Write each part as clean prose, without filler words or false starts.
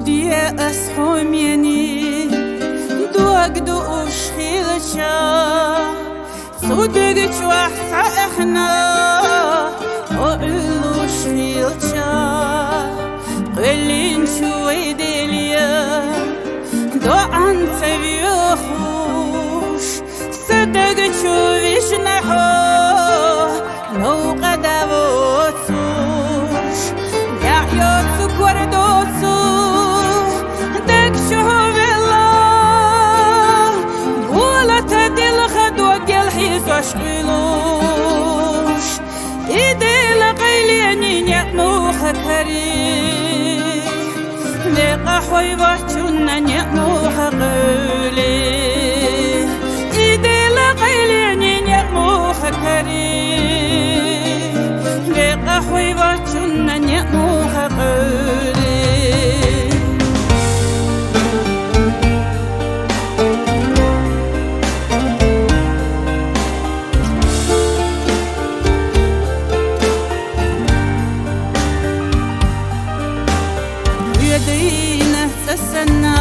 سودی اسهمینی دوگ دوش خیلشا سودی جوح ساحنا وقلوش خیلشا قلين شوي دليا دو أنت بيخوش صدق شويش نحو لو قد أبوتوش يعيوت سكور دوتو دك شهو بالله بولا تدل خدو قل حيث وشقلوش إيدي لقيليني نعمو خكري لقحوي بحجونا نعمو حقولي إيدي لقيليني نعمو خكري لقحوي بحجونا نعمو حقولي يدينا تسنى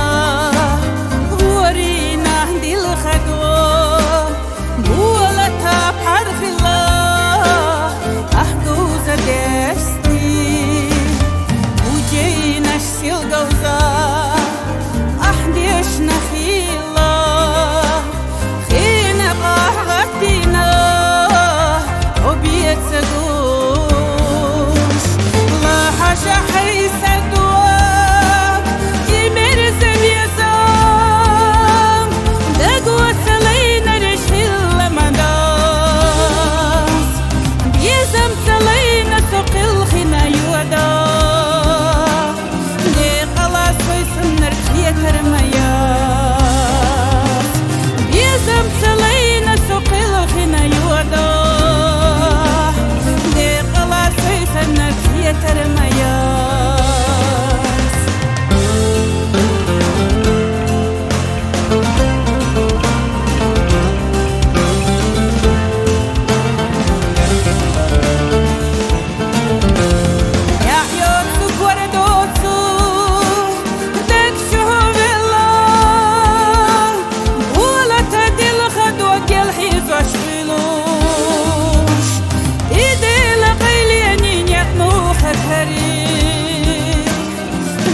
ورينا دي الخدوة بولتا بحرف الله أحدوز دستي وجينا شسيل قوزا أحديش نخيلا خينا قاح غدينا وبيت سدوش لا حاشا حيسدوش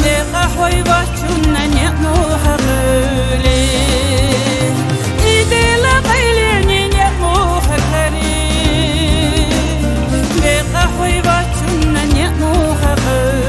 لقحوي بحجونا نعمو حقولي إيدي لقيليني نعمو حقري لقحوي بحجونا نعمو حقولي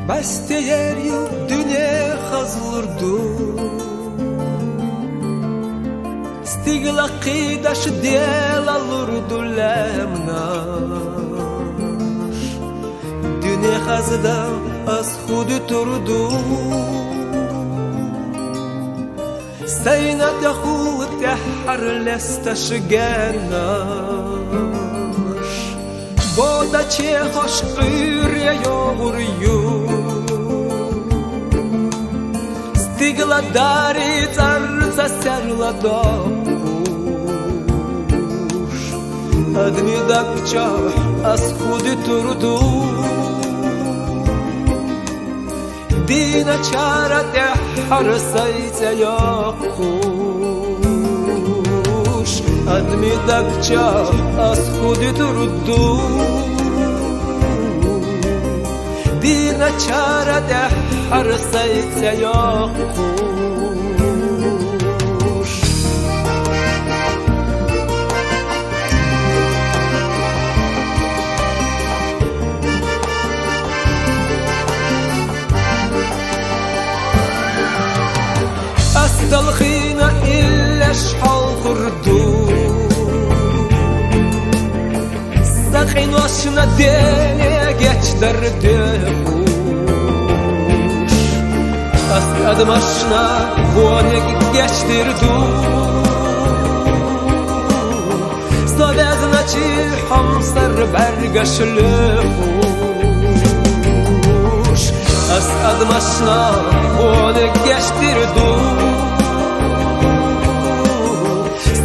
Beste yer dünya hazırdı Stigla qidaş del alurdu lemnaş Dünya hazıda az hudu turdu Seyna tehut tehar lestaş gernaş Boda çe hoş qırya yoğuruyor Stigla dari tarza serla doğuş Admi dakça az hudi turdu Dina çara tehar saysa yokuş Admi dakça az hudi turdu Dina çara tehar saysa yokuş شحال خردو Sakın başına deliye geç derdi kuş Askadım aşına vone geçtirdu Sovezna çi hamsar bergaşlı kuş Askadım aşına vone geçtirdu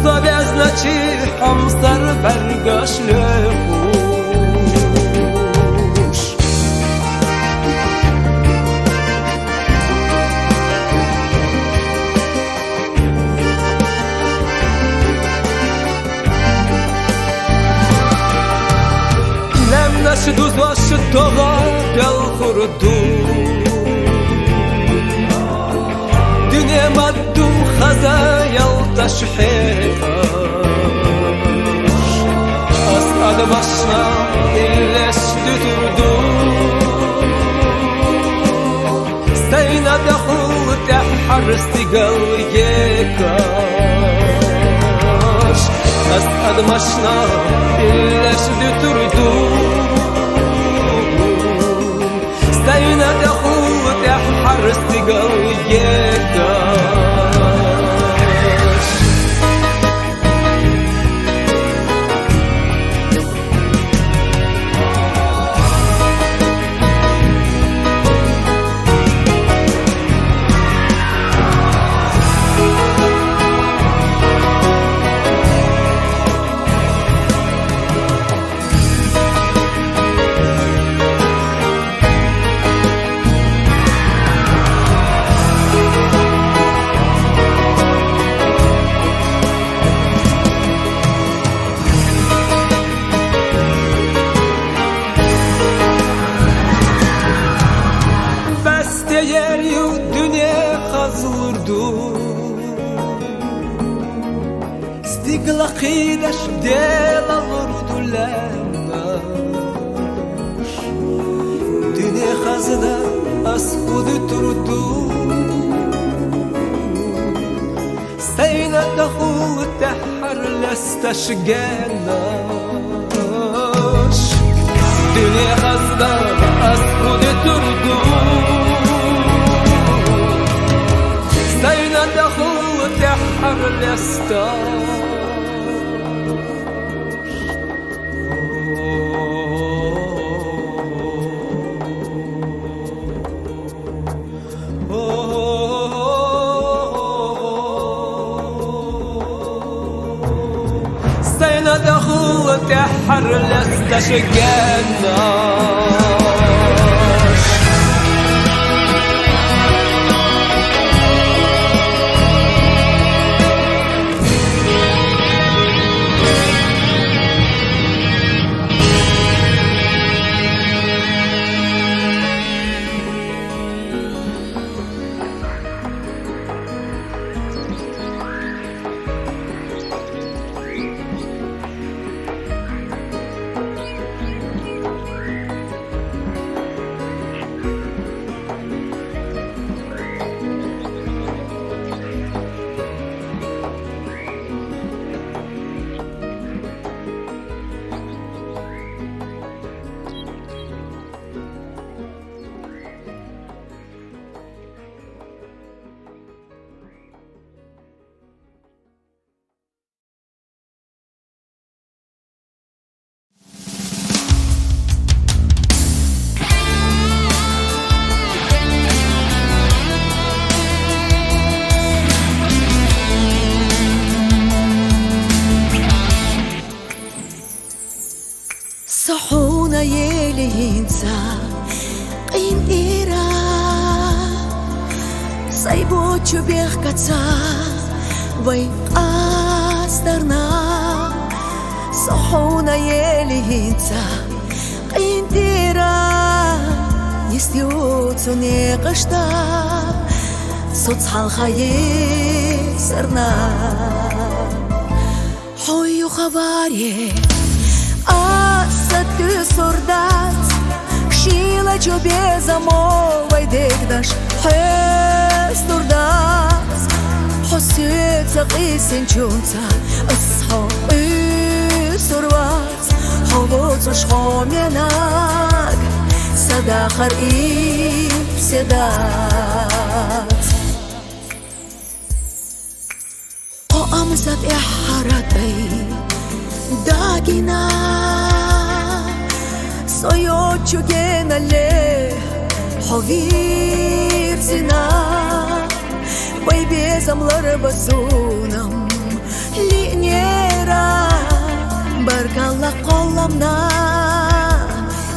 Sovezna çi hamsar bergaşlı Naşı duz başı doğa gel kurdu Dünya maddum haza yaltaş hekaş Askadı başına illeş dütürdü Seyna dehul tehar sigal yekaş Askadı başına illeş dütürdü Seyna dehul tehar sigal yekaş Yer yu dünya kazılırdı Stigla qidaş del alırdı lendaş Dünya kazıda az kudu turdu Seyna dahul tehar lestaş gennaş Dünya kazıda az kudu turdu Seyna dahul tehar lestaş Seyna dahul tehar lestaş gennaş صحونا يلي ينسى قيم إيرا سايبو تشبيخ كتسا ويقاسترنا صحونا يلي ينسى قيم إيرا يستيوتو نيقشتا صوت الخير سرنا حويو خواري Ты сурдат, шила чубе замовай дегдаш, хес турдас, حسيت قيسن جونتا أصحابي سروات حبوت شخوميناك صدا خريب سدات قامزت إحراتي داقنا صيوت شوكينا ليه حوير زنا Bezamlar basunam Linyera Barkalla kollamna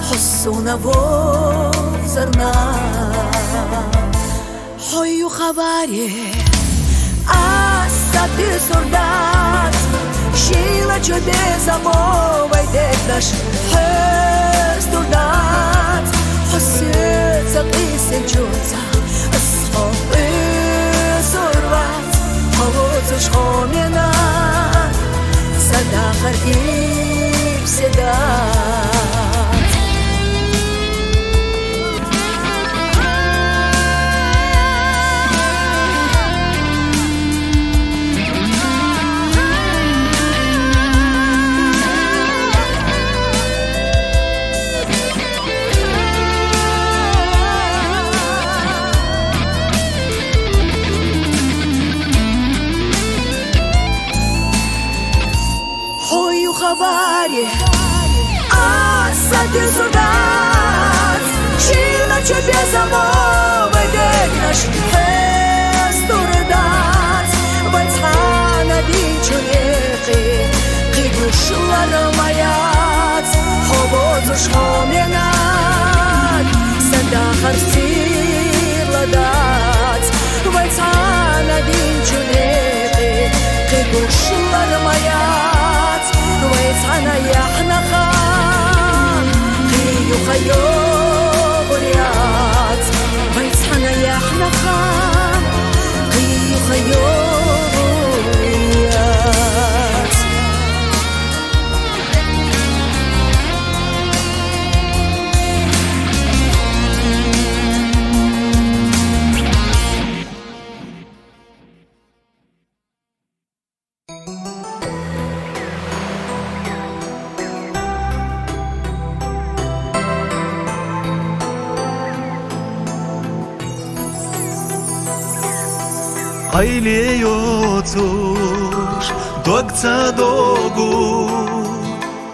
Hussuna vozarna Hoyu khavari Asa ty soldat Shila që bezamovaj Deknash Hesturdat Hosyt sa kisin qunca Ashopi Survat, حواس شخومينا صدا خريب سدات Хавари, Аса ты солдат, Шила тебе замовы дегнаш, Хестурдат, Вайцхана дичуреки, Кигушлар маят, Ховозу шхоменат, Садахар сирладат, Вайцхана дичуреки, Кигушлар маят, ويتعنا يا حنقا خيو خيو بريات ويتعنا يا حنقا خيو خيو بريات Aile yotuş, dokca dogu,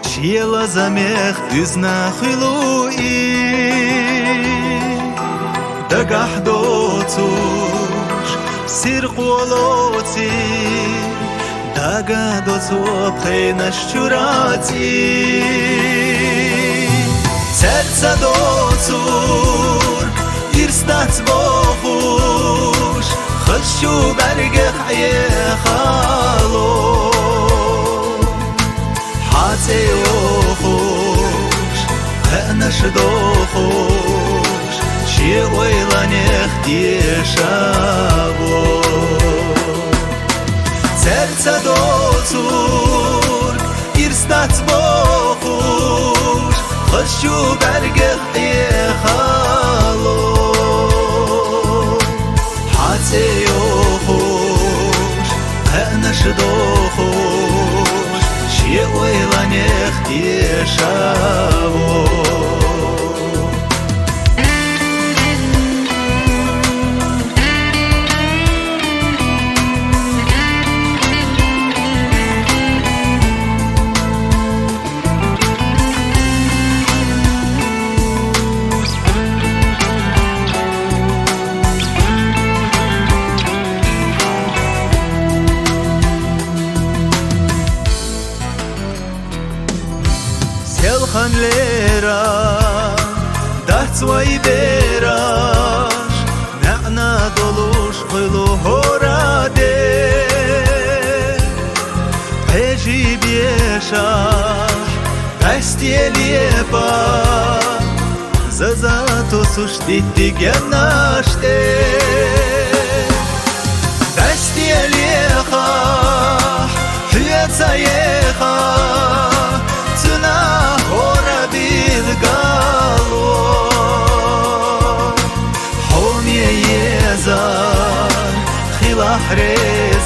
Shiela zamech üzna khilui, Dagah dotuş, sir qoloti, Daga dotu peynash churati, Serca dotur, irstat bohush, خشو برقح يخالو حاتي وخوش هأنش دوخوش شي ويلان يخدي شابو ترتا دوتور إرستات بوخوش خشو برقح يخالو يوخوش هأنش دوخوش شيء ويلان يخدي شابو خنليرا دهت ويبيراش نعنا دولوش قلو هورادي هجي بيشاش دستي ليبا زازاتو سوشتي تيجناشتي دستي ليخا حياتا يخا تنا هورا بالقالو حومي يزار خلاح ريز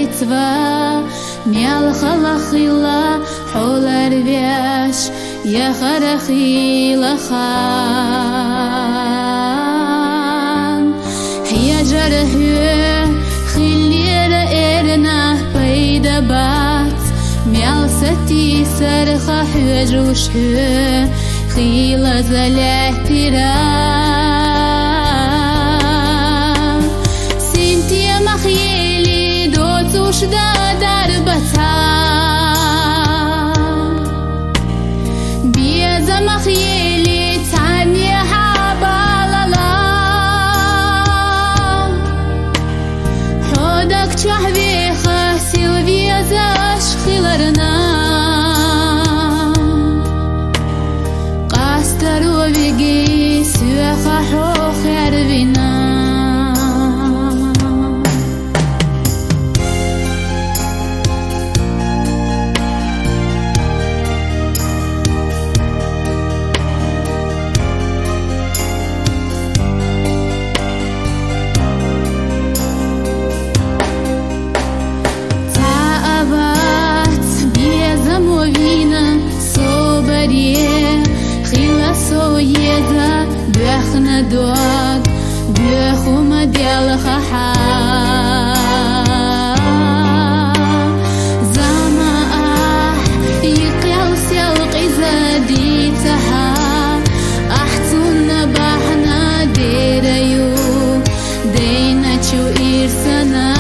بيتوا ميال خلخيلا حولر بيش يا خرخيلا خان هي جرهي خلير إرنا بيدا بات ميال ستي سرخة حوجوش خيلا زلاترا سنتي مخيلي دوتوش دا دربتا بيزا مخيلي تاني حباللا حودك شحبي خاسل بيزاش خيلرنا قاسترو بيجي سوخا حوخ يربينا بيخنا دوغ بيخو ما ديال خحا زما يقيل سيلقي زاديتها احتون بحنا ديريو دينا تشو إرسنا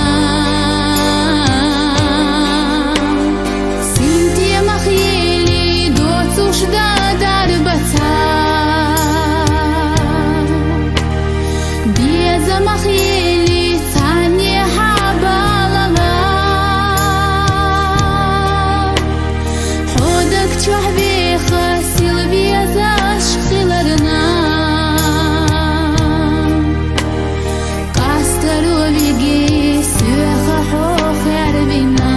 سنتي مخيلي دوتوش دا دربتا مخيلي تاني حباللا حودك تشحبي خاسل بيزاش خيلرنا قاسترو بيجي سوخا حوخ يربينا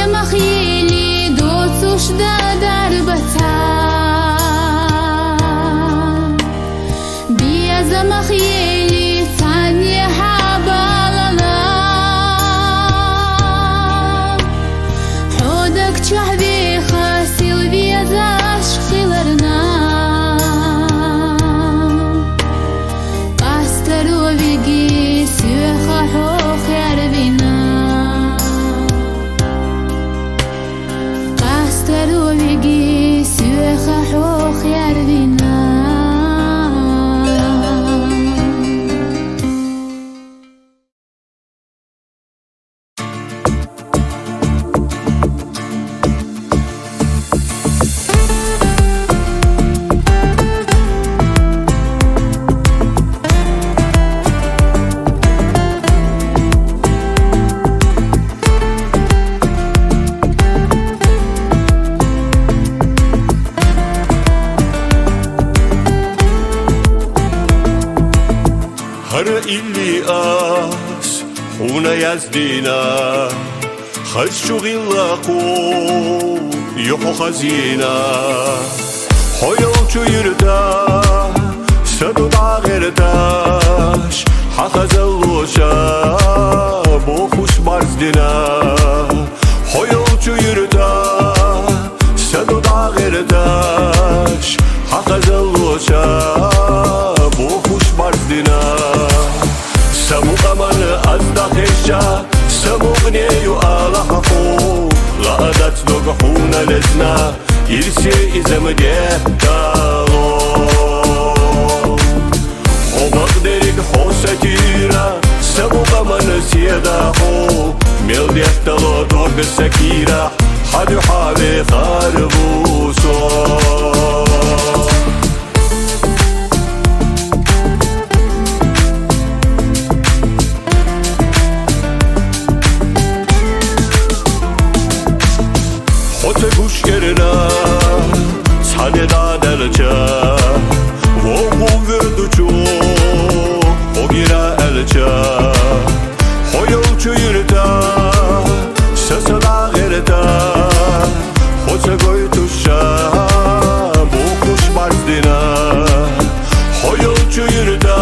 مخيلي دوتوش دا دربتا بيزا مخيلي تاني حباللا حودك تشحبي خاسل بيزاش خيلرنا قاسترو بيجي سوخا حوخ يربينا قاسترو بيجي سوخا حوخ يربينا هر إلي آس حونا يزدينا خشو غلاقو يحو خزينا حيوچو يردا سدو داغرداش حخزلوشا بو خوش برزدنا حيوچو يردا سدو داغرداش حخزلوشا بو خوش برزدنا سمو أمان أزدخشا سمو غنيو آلا حقو لا أدت نقحونا لزنا يرسي إزم ديتالو حبق دريك حوسكيرا سمو أمان سيدا حو ميل ديتالو دورق سكيرا حدو حابي خاربوسو حددا دلچا وو وردوچو ogira elcha hoyolchu yurta sasala gerta hoça goytuşa bu kuş bazdina hoyolchu yurta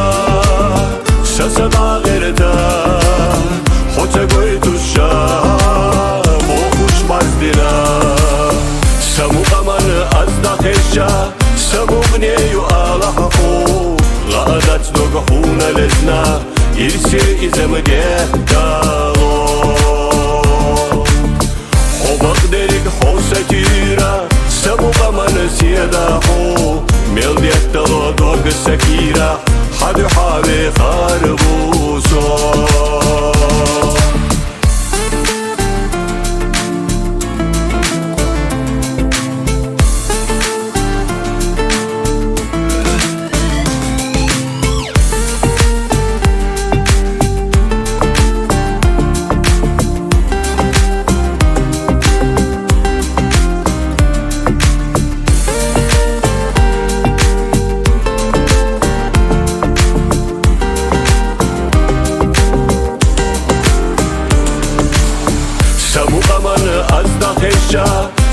sasala gerta hoça goytuşa bu kuş bazdina samu amanı azda heşa samu gneyu alahahu غادت نگهونه لزنا ایرسی ایزم گهدالو خوبق دریک خوستیرا سبوغا من سیدا خو میل دیتلو دوگ سکیرا حدو حاوی خاربوسو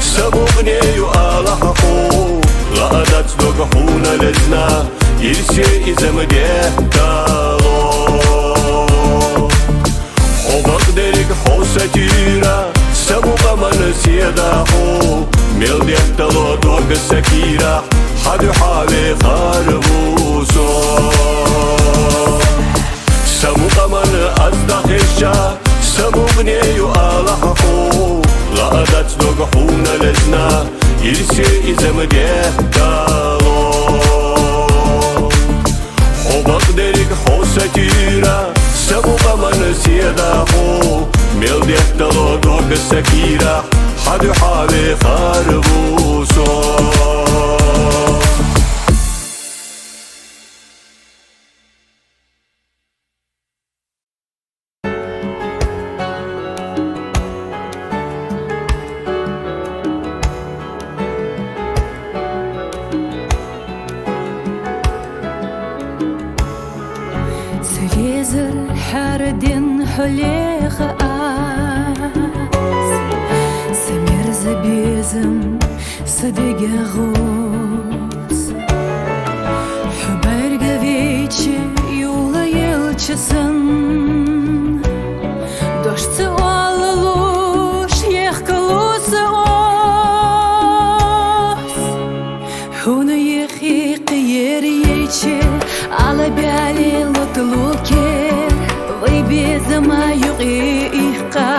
سبوغنيو آلحقو غادت نگهونه لزنا ایرسی ایزم گهدالو خوبق دریک خوستیرا سبوغا من سیدا خو میل دیتلو دوگ سکیرا حدو حاوی خاربوسو سبوغا من ازدا خشا سبوغنيو آلحقو غادت نگهونه لزنا ایرسی ایزم گهدالو خوبق دریک خوستیرا سبوغا من سیدا خو میل دیتلو دوگ سکیرا حدو حاوی خاربوسو سيزر حردين حليخ سمير زبيزم صدق غوص حبر قويتش يولا يلچسن دошцы аллуш ехкалусы ос хуна ехи қиер ече ала бяли лотлуке вайбезама юқиқа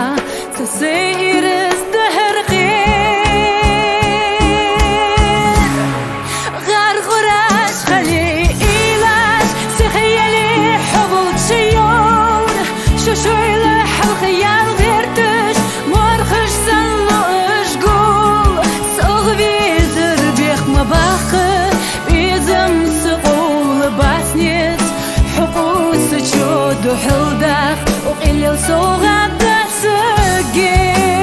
тасейрес дahرقي غرغراش خلي إيلاش سخيلي حبل شيون شوشويل حلخيال غيرتش مرخش سنلوش قول صغبيزر بيخ مباخر بيزم سقول باسنيت حقوس تشود وحلدخ وقليل صغبت سقيرت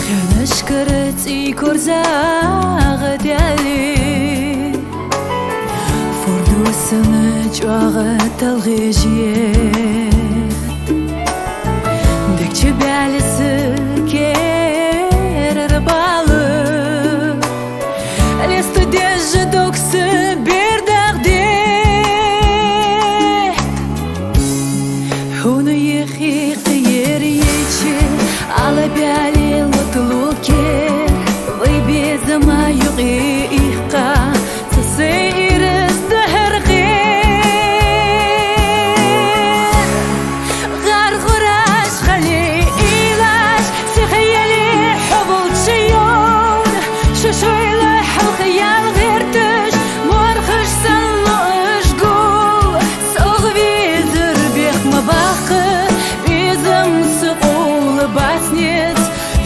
خنش كرتي كرزاغت يالي فردوسنا جواغت الغيجيت دكتش بعلسي كير ربالي لستو ديجي دوكسي بيردغدي هونو يخي قير يجي على بالي لطلوكي ويبيزما يغيقا تصير الزهرقي غرغراش خلي إيلاش تخيلي حبل شيون شوشويل حلخيال غيرتش مرخش سنلوش قول صغبيزر بيخ مباخر بيزم سقول باسنيت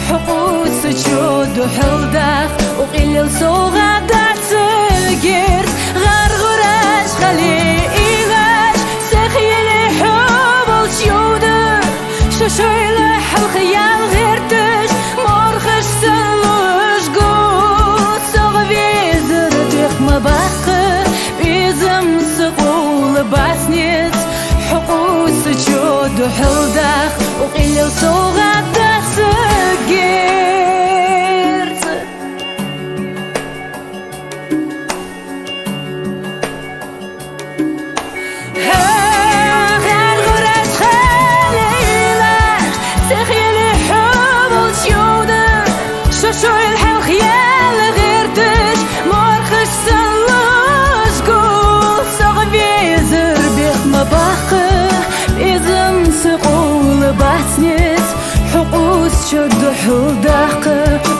حقوس تشود وحلدخ وقليل صغبت سقيرت غرغراش خلي إيلاش تخيلي حبل شيودر شوشويل حلخيال غيرتش مرخش سنلوش قول حلدخ وقيل صوغة تسجيرت غير غرات خليلك تخيل حب وتشودك شوي الحال خيال غير تش مرخش سلوش قول صغبي زربيخ مباقي إذن سقول باتنيت حقوس شد حلدق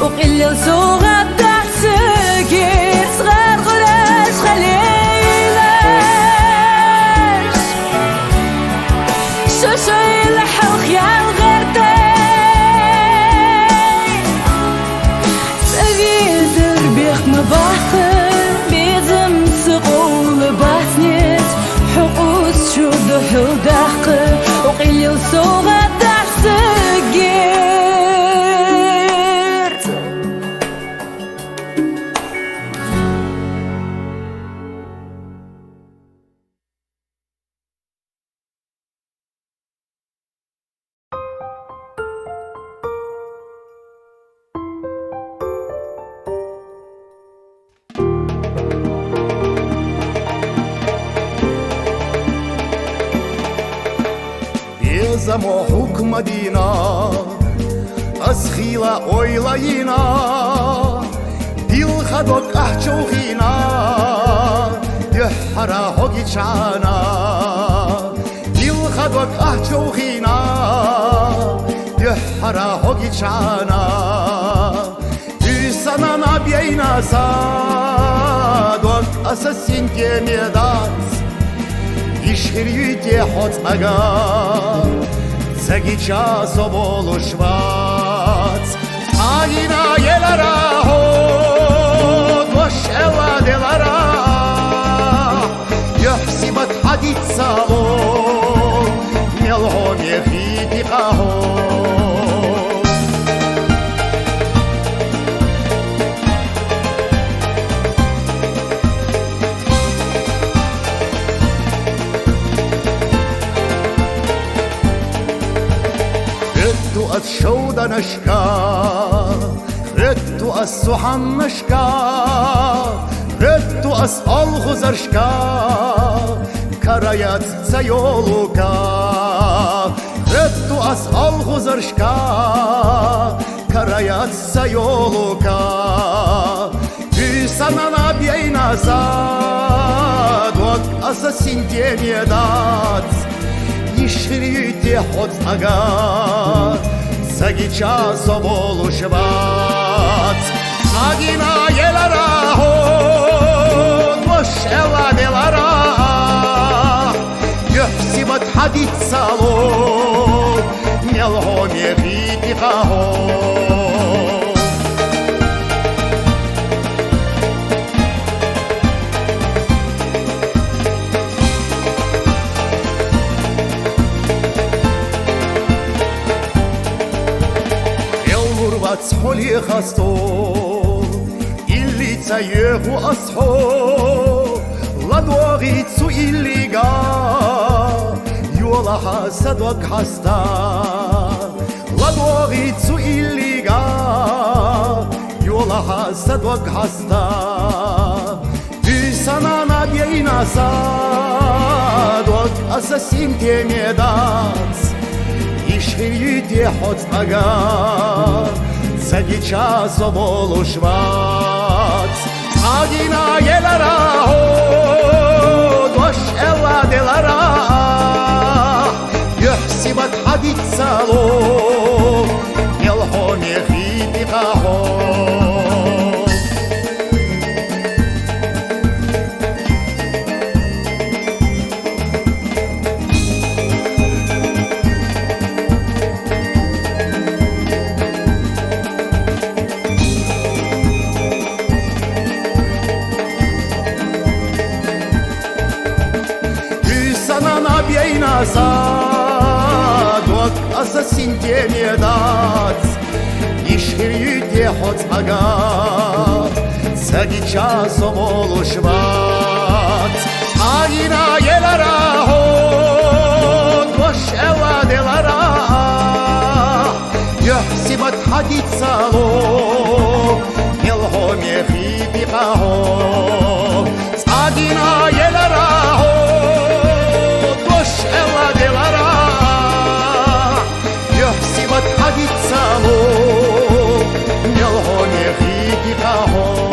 وقلل صغة تحسكير صغار غراش خليلاش شوشوي لحل خيال غير تاي سبي زربيخ مباقي بيزم سقول باتنيت حقوس شد حلدق وقلل صغة تحسكيرت Безамо хукмадина Асхила ойлайина Дилхадок ахчоухина Дюхара хогичана Дилхадок ахчоухина Дюхара хогичана Дюсана набьейнаса Док асасинке медац Ишхирюйте хотмага Цагича соболушвац Агина елара ход Вашела делара Йохсибат хадит сало Мелго мехити хаход خدتو از شودنشکا خدتو از سحنشکا خدتو از آلغزرشکا کرایت سیولوکا خدتو از آلغزرشکا کرایت سیولوکا Sana nabjej nazad Vok asasinte mjedac Išrite hod snaga Zagića sobolu švac Agina jelara hod Mošela delara Göhsivat hadit salo Mjelho mjehiti hahod Холи хасто Иллица еху асхо Ладуагицу иллига Юлаха садвак хаста Ладуагицу иллига Юлаха садвак хаста Бюсана набьейна садвак Асасин темедац Ишхирюйте ход снага Zagića sobolu švac Agina jelara hod Vašela delara Göhsivat hadit salo Mjelho mjehiti hahod Nabjej nazad Vok asasinte mjedac Išhirjute hod snaga Zagića sobolu švac Agina jelara hod Vašela حديد صالو يلغو ميخي بقاهو صادينا يلراهو دوش إلا دلرا يحسبت حديد صالو يلغو ميخي بقاهو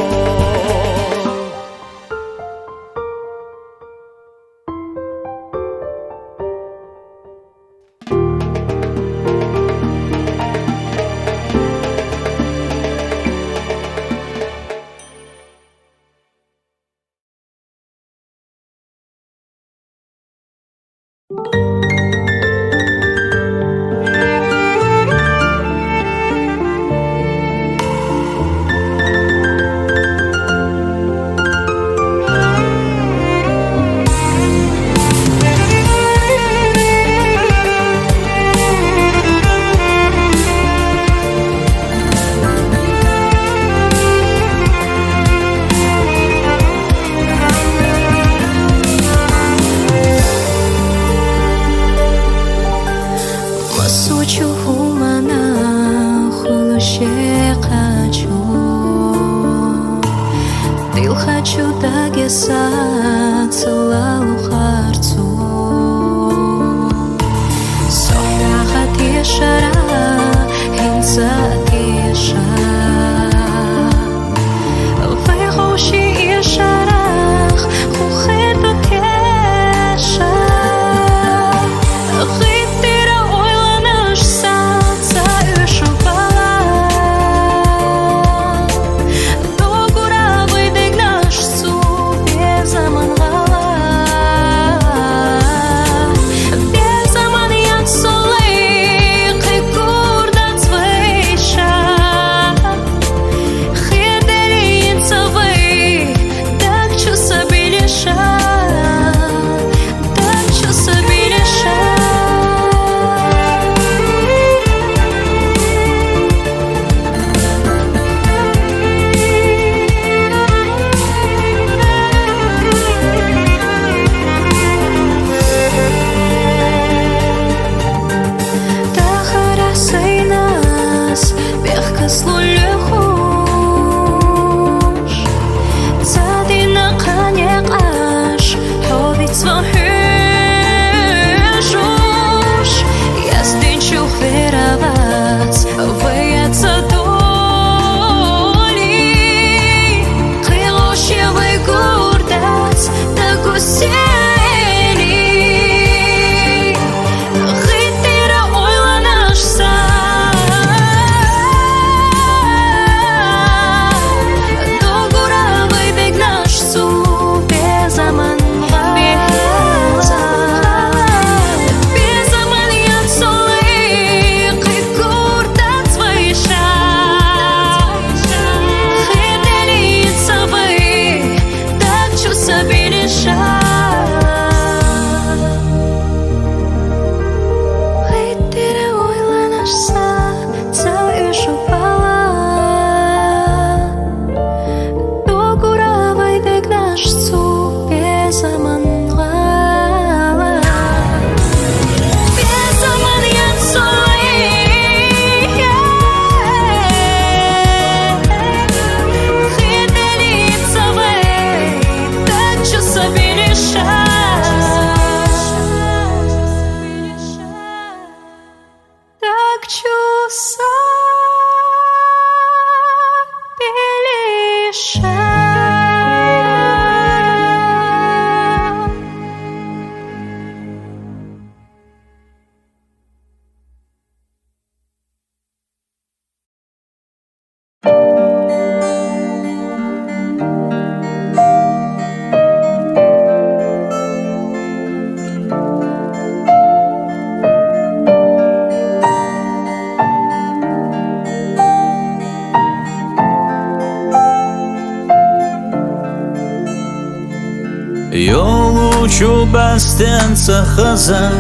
Yolu bastınsa xaza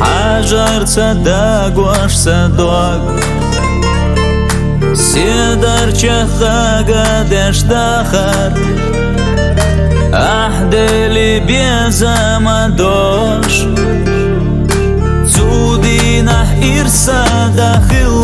Hajarca da guaşsa dog Sedarca xaga deşdahar Ahdeli bezama doş Zudinah irsa daxil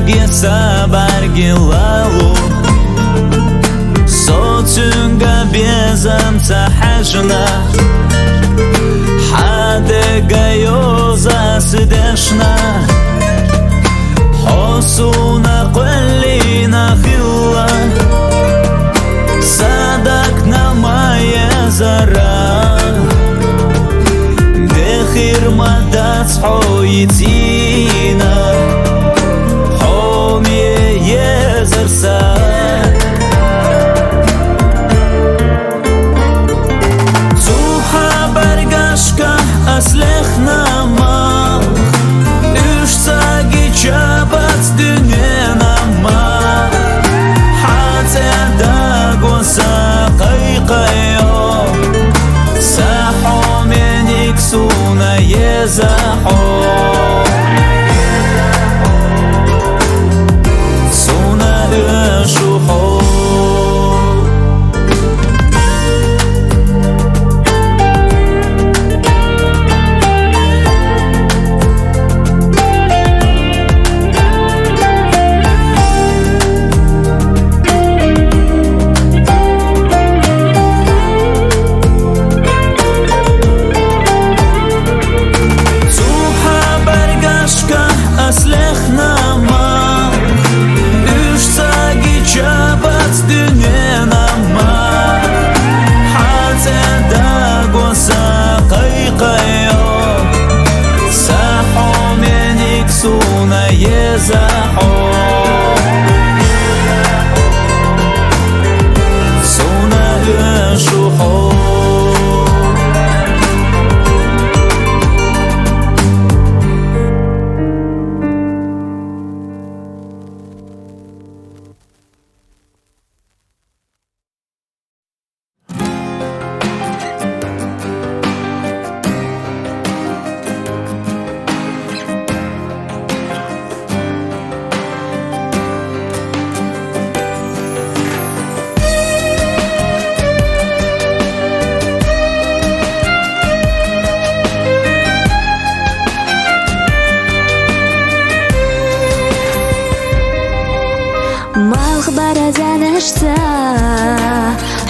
gesa bargilalu Sotunga bezam tahajna Hadega yoza sideshna Hosuna qallina khilla Sadakna maya zara Dekhir madat hoyitina Homie yezersa Tuha bargashka aslechna ma Ushsa gichabat dünena ma Hatta da gosa qayqayo Saho menik suna yezaho Suna shuho Aslechna ma Ushsa gichabat dünena ma Hatta da gosa qayqayo Saho menik suna yezaho Suna shuho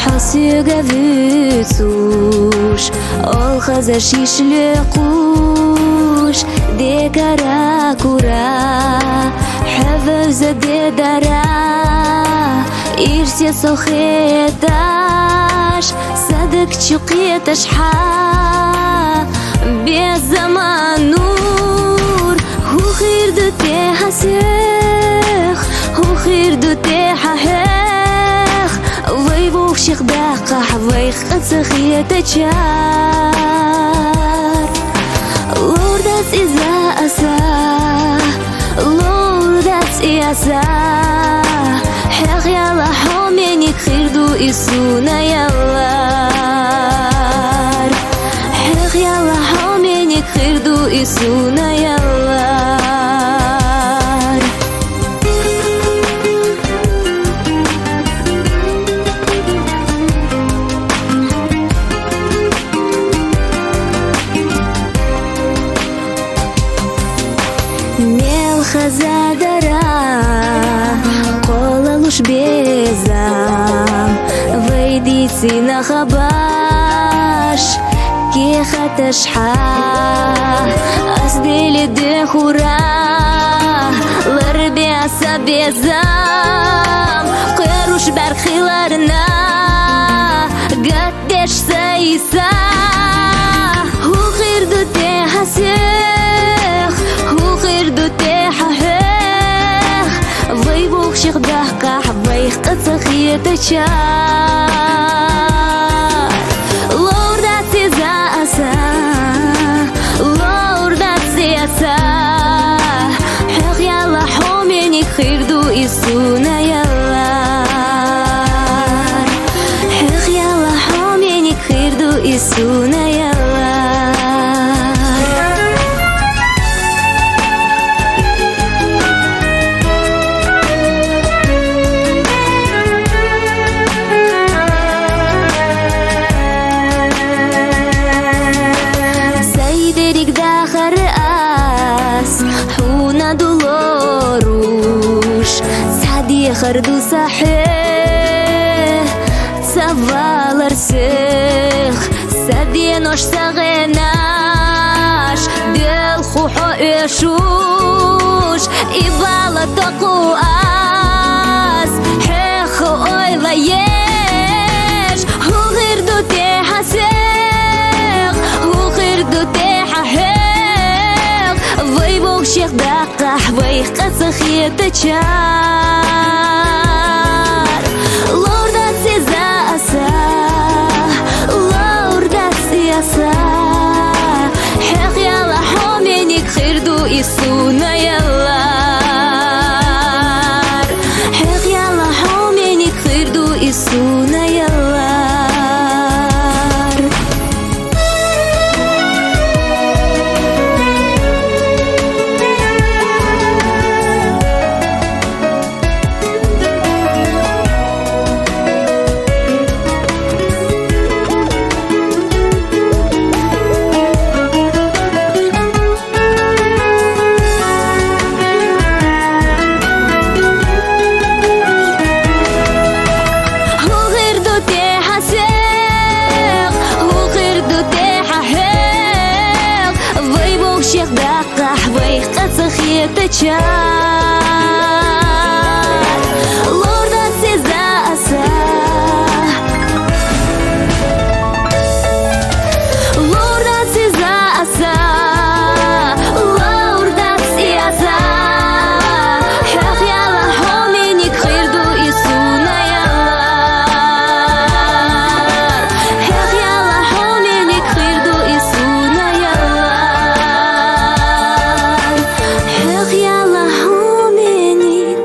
Hasiga vütsush Ol khaza shishli qush De kara kura Havza de dara Irsi sokhetash Sadak chuqetash ha Be zaman nur Hu khir du te hasikh Hu khir du te hahekh ويبوك شيخ داقح ويخت خيته شار لوردات إذا أسا لوردات إياسا حيخ يلا حومينيك خيردو إسونا يلار حيخ يلا حومينيك خيردو إسونا يلار Khazadara qola lush bezam Vayditsi na khabash Ki khatashha Asdili de khura Larbi asa bezam Qirush barkhilarna Gaddesh sayisa Hu khirdu te hasikh Hu khirdu te ويبوك شيخ دهقة حبيخ قصخية شار لوردات زاسا لوردات زياسا حق يلا حومينيك خيردو إسونا يلار حق يلا حومينيك خيردو إسونا يلار Xuna doloru بيخردو صحيح سوالر سيخ سدينوش سغناش دل خوحو اشوش إبالة تقواس حيخو اويلا يش هو غيردو تيحا سيخ هو غيردو تيحا حيخ ويبوك شيخ دقح ويخ قصخي تشار لوردا سيزاسا لوردا سياسا حيخ يلا حومينيك خيردو إسونا يلار حيخ يلا حومينيك خيردو إسونا يلار تشار لوردا سيزاسا لوردا سيزاسا لوردا سياسا حيخ يلا حومينيك خيردو إسونا يلار حيخ يلا حومينيك خيردو إسونا يلار حيخ يلا حومينيك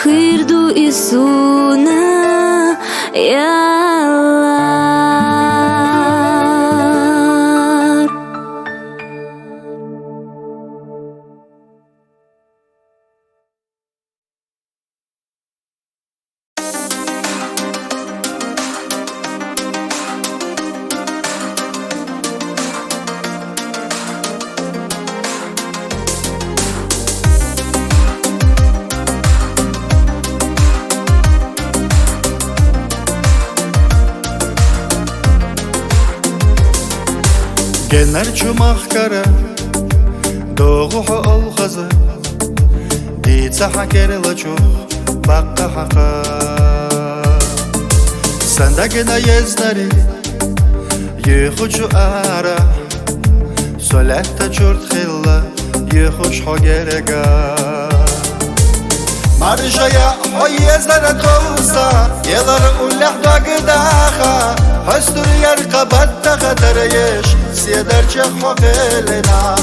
خيردو إسونا يلار Genler çumakara doğu olğazı Ditsa hakerla çok bakka haka Sanda gena yeznari Yıxucu ara Soletta çort xilla Yıxuç hogerega Marjaya o yeznara tovsa Yeları ullah da gıdaha Hastur yer kabatta xatareyeş سيدرچه خوخلنا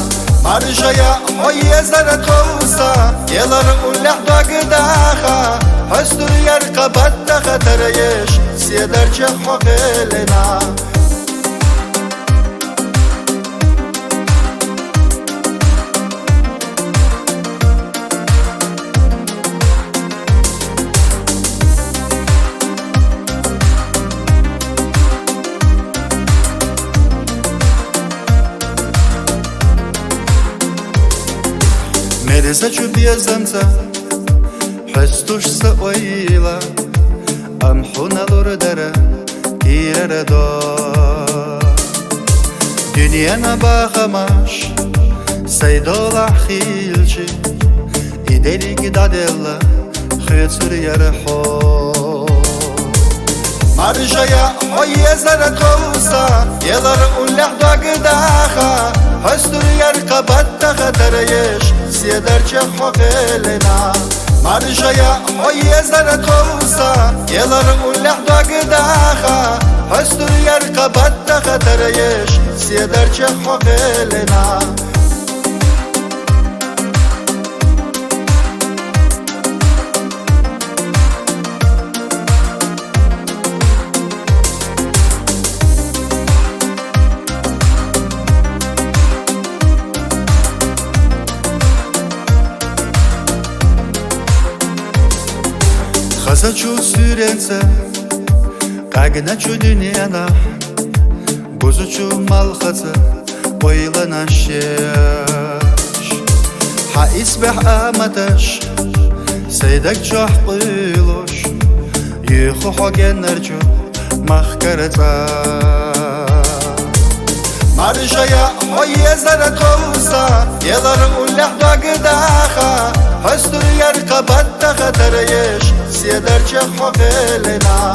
مرجايا هوي زرت خوسا يلر اولح داغداخا هستر يرقبت خطريش سيدرچه خوخلنا Мереза чубьезанца حستوش سويلا أمحونا لوردرا كيرا دا دنيانا باخماش سيدولا خيلشي إدري قدادلا خيصر يرحو مرجايا هوي زرت خوسا يلر أولح داغداخا هستر يرقبت خطريش سيدرچه خوخلنا مرجايا هوي زرت خوسا يلر أولح داغداخا هستر يرقبت خطريش سيدرچه خوخلنا Хасачу сюренце, кагначу дюняна, бузучу малхаца, ойланашеш. حاسبح آمتش سيدك جوح قيلوش يخو حاجة نرجو مخكرتا مرجايا حوية زرتوسا يلر أولح داق داخا حستر يرقبت تخطريش سيدر جخو قيلنا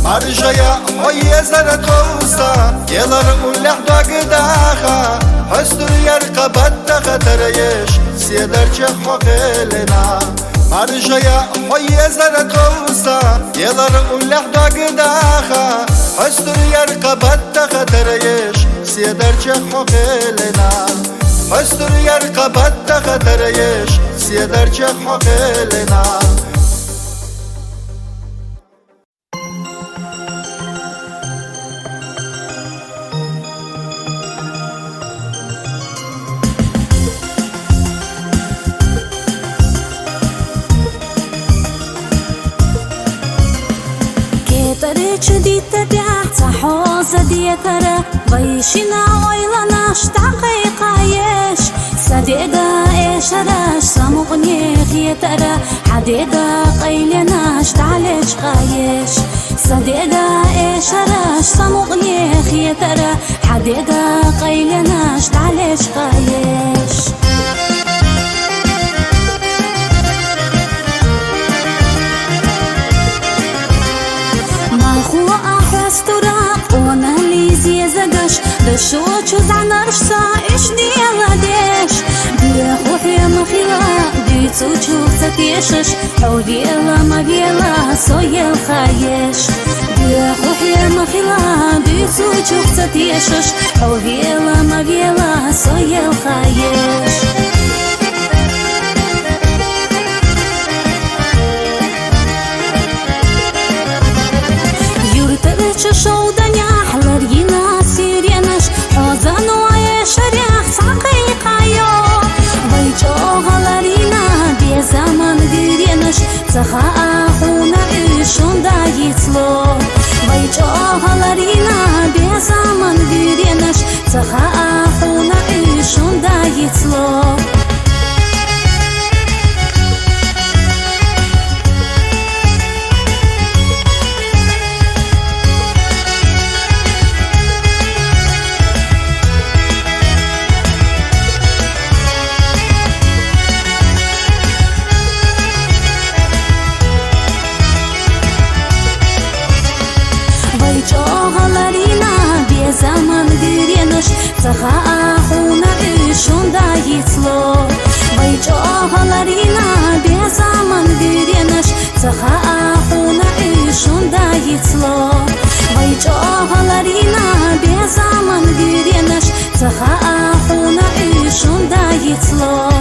مرجايا حوية زرتوسا يلر أولح داق داخا حستر يرقبت تخطريش سيدر جخو قيلنا مرجايا حوية زرتوسا يلر أولح داق داخا حستر يرقبت تخطريش سيدر جخو قيلنا حستر يرقبت تخطريش سيدر جخو قيلنا ديتا بيعتا حوزة ديترا بيشنا ويلنا اشتعقي قايش صديقا ايش راش سامغني خيترا حديقا قيلنا اشتعلش قايش صديقا ايش راش سامغني خيترا حديقا قيلنا اشتعلش قايش دشوچ زعنرش سايش ديالاديش بيخو حيام خلا بيتوچو ستيشش حوديلا ما بيلا سويل خايش بيخو حيام خلا بيتوچو ستيشش حوديلا ما بيلا سويل خايش يرتبش شودانيا حلرينا حوزانو عيش ريح ساقي قايو بيجو غلارينا بي زمان ديرينش تخا خونا ايشون دا يتلو بيجو غلارينا بي زمان ديرينش تخا خونا ايشون دا يتلو زمان ديرينش تخا خونا ايشون دا يتلو بيجو غلارينا بي زمان ديرينش تخا خونا ايشون دا يتلو بيجو غلارينا بي زمان ديرينش تخا خونا ايشون دا يتلو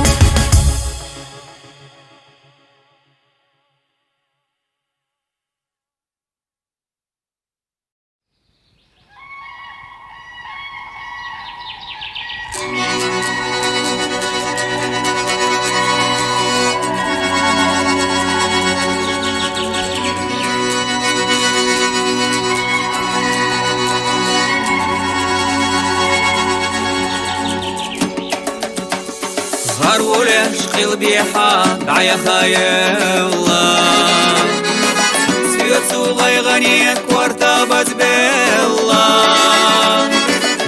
بيحا دعيا خايلا سيوت سوغي غنيك وارتبط بالله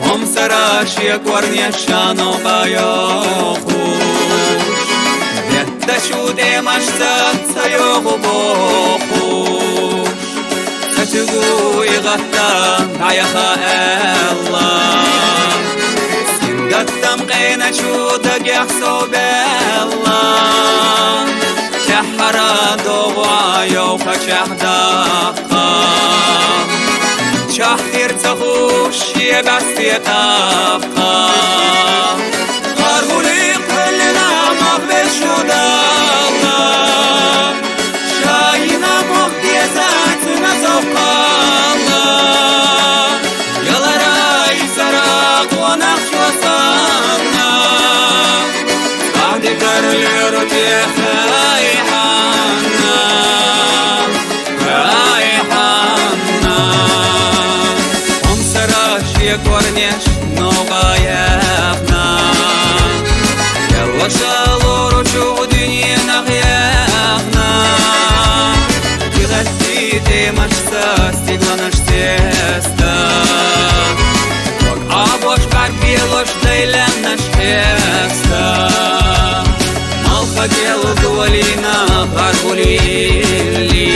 هم سراش يكورني الشانو بايوخوش بيتشو ديماش سيوغو بوخوش ستقو يغطى دعيا خايلا قدم قينا شو دقيح صوبيلا شحرا دوغا يوخا شحداقا شحير تخوش يبعث في طاقا غارغولي قلنا مغبر شو دالا شاينا مغديزاتنا زوقالا يلا راي سراق ونخش Корнеш, но гаевна ty masz stigla nasz testa a boş karpiloş değilen nasz testa Malka gelu duvalina barbulili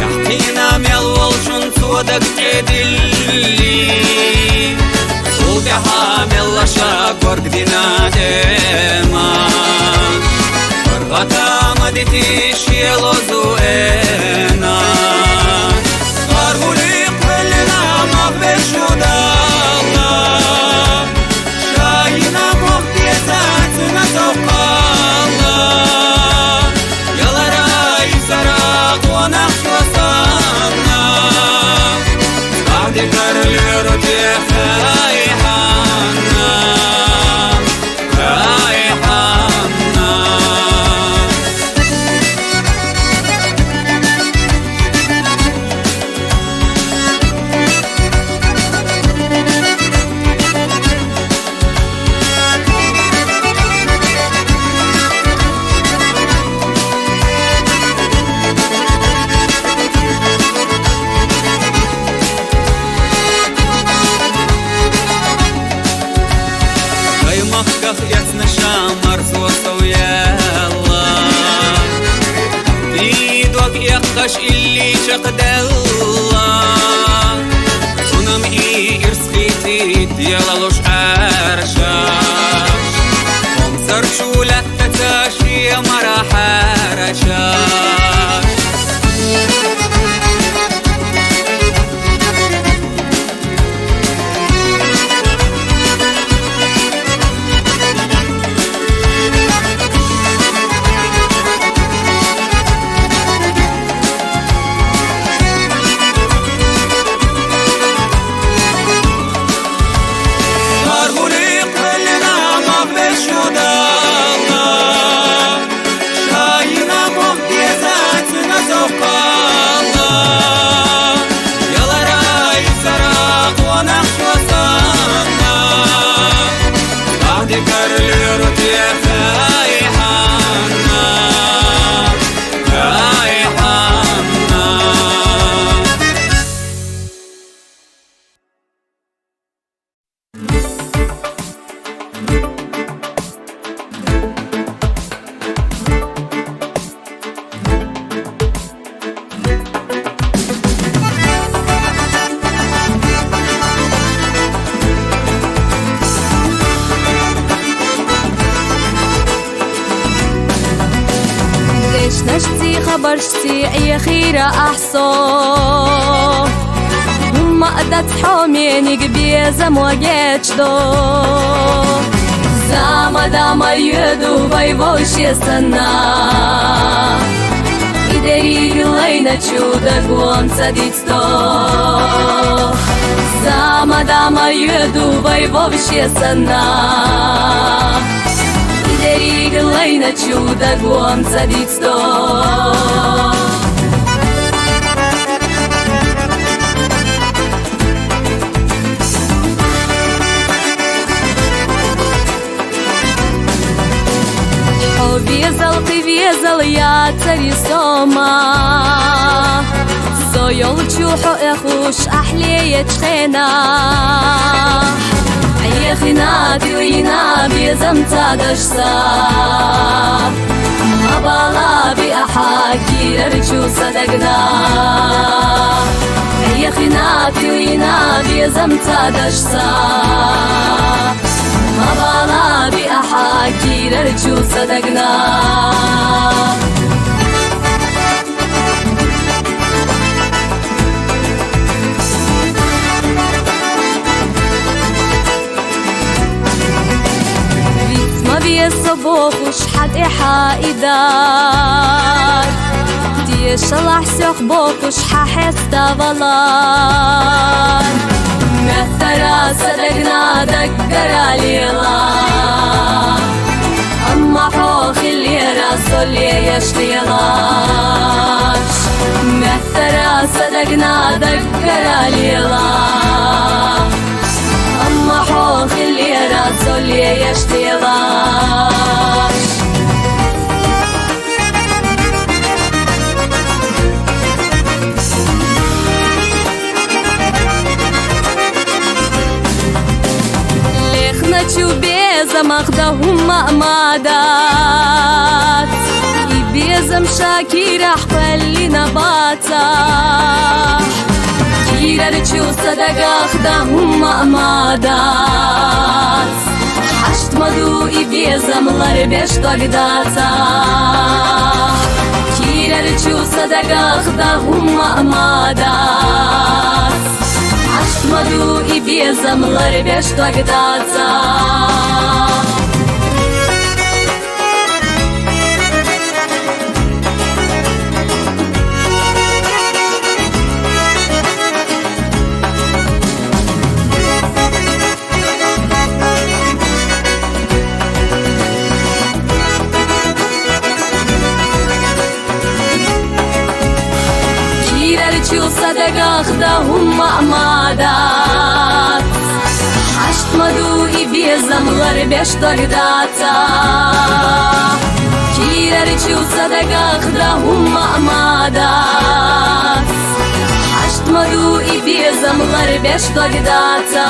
Yahtina mel volşun suodak edilli Sulbiha mellaşa gorgdina dema Vargatama ditiş yelozu ena Barbuli kvelina mabbeşu dalla Şayina muhtiyezatına sokalla Yalara isara konak şosana Sahdi karlıyor tefayhana Kaş illi çakdella Sunam i irskiti diyalaloş arşaş Omsar şulat tataşiye mara haraşaş نشتي خبرشتي أي خيرة أحصو ما قدت حوميني قبيزة موجيتش دو زاما داما يدو بايبوش يستنى إدري قلينا تشودا قوان سديت ستو زاما داما يدو بايبوش يستنى Лейна чудо гон садить сто Везал ты везал я цари сома Соёл чухо эхуш أحلية شخينا يخنا بينا بيزم تادشسا ما بالا بأحاكي رجو صدقنا يخنا بينا بيزم تادشسا ما بالا بأحاكي رجو صدقنا صبوخ حد حائدار دي شلح سيخ بوكش ححستا بلان مثرا صدقنا دقر عليلا أما حوخ اللي راسل يشليلاش مثرا صدقنا دقر عليلا أما حوخ اللي راسل يشليلاش مادات بيزم شاكيرة حفل نباتا كيرا رتشو صدقا خداهم مادات حشت مدو بيزم لربش تقداتا كيرا رتشو صدقا خداهم مادات حشت مدو بيزم لربش تقداتا صدقا خداهم مادات حشت مدو بيزم لربش تقداتا كيرا رتشو صدقا خداهم مادات حشت مدو بيزم لربش تقداتا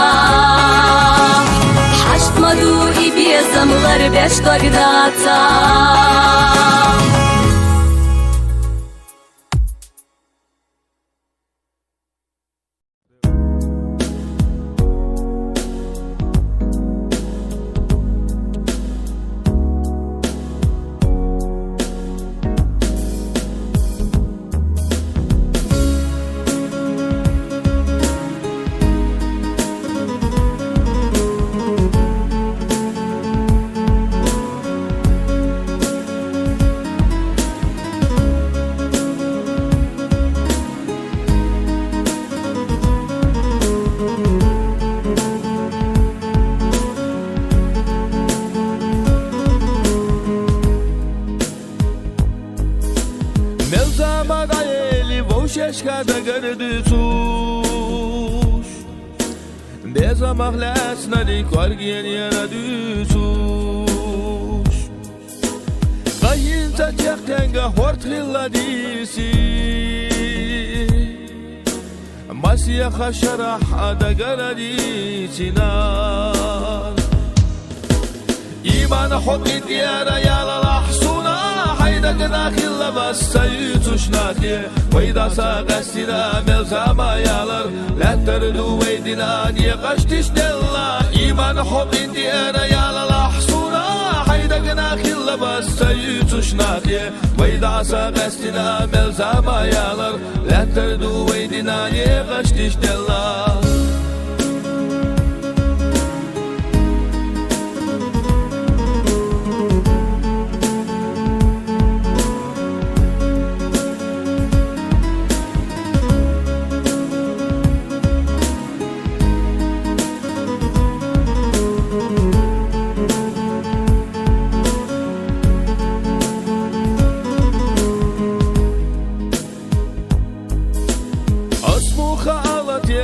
حشت مدو بيزم لربش تقداتا Cada garde sus Beza mahlas nadi korgien yana düsus Qayin tachaqtanga hort khilladisi Masya khasharah ada garadisina Iman hukmi diyara yala lahsuna Haydaqna khilla bas saytush nadi وإذا ساقسنا ملزما يالر لا تردو ويدنا نيقشتش دلا إيمان حب انتي أنا يالا لحصونا حيدقنا خلا بس سيتوش نادي وإذا ساقسنا ملزما يالر لا تردو ويدنا نيقشتش دلا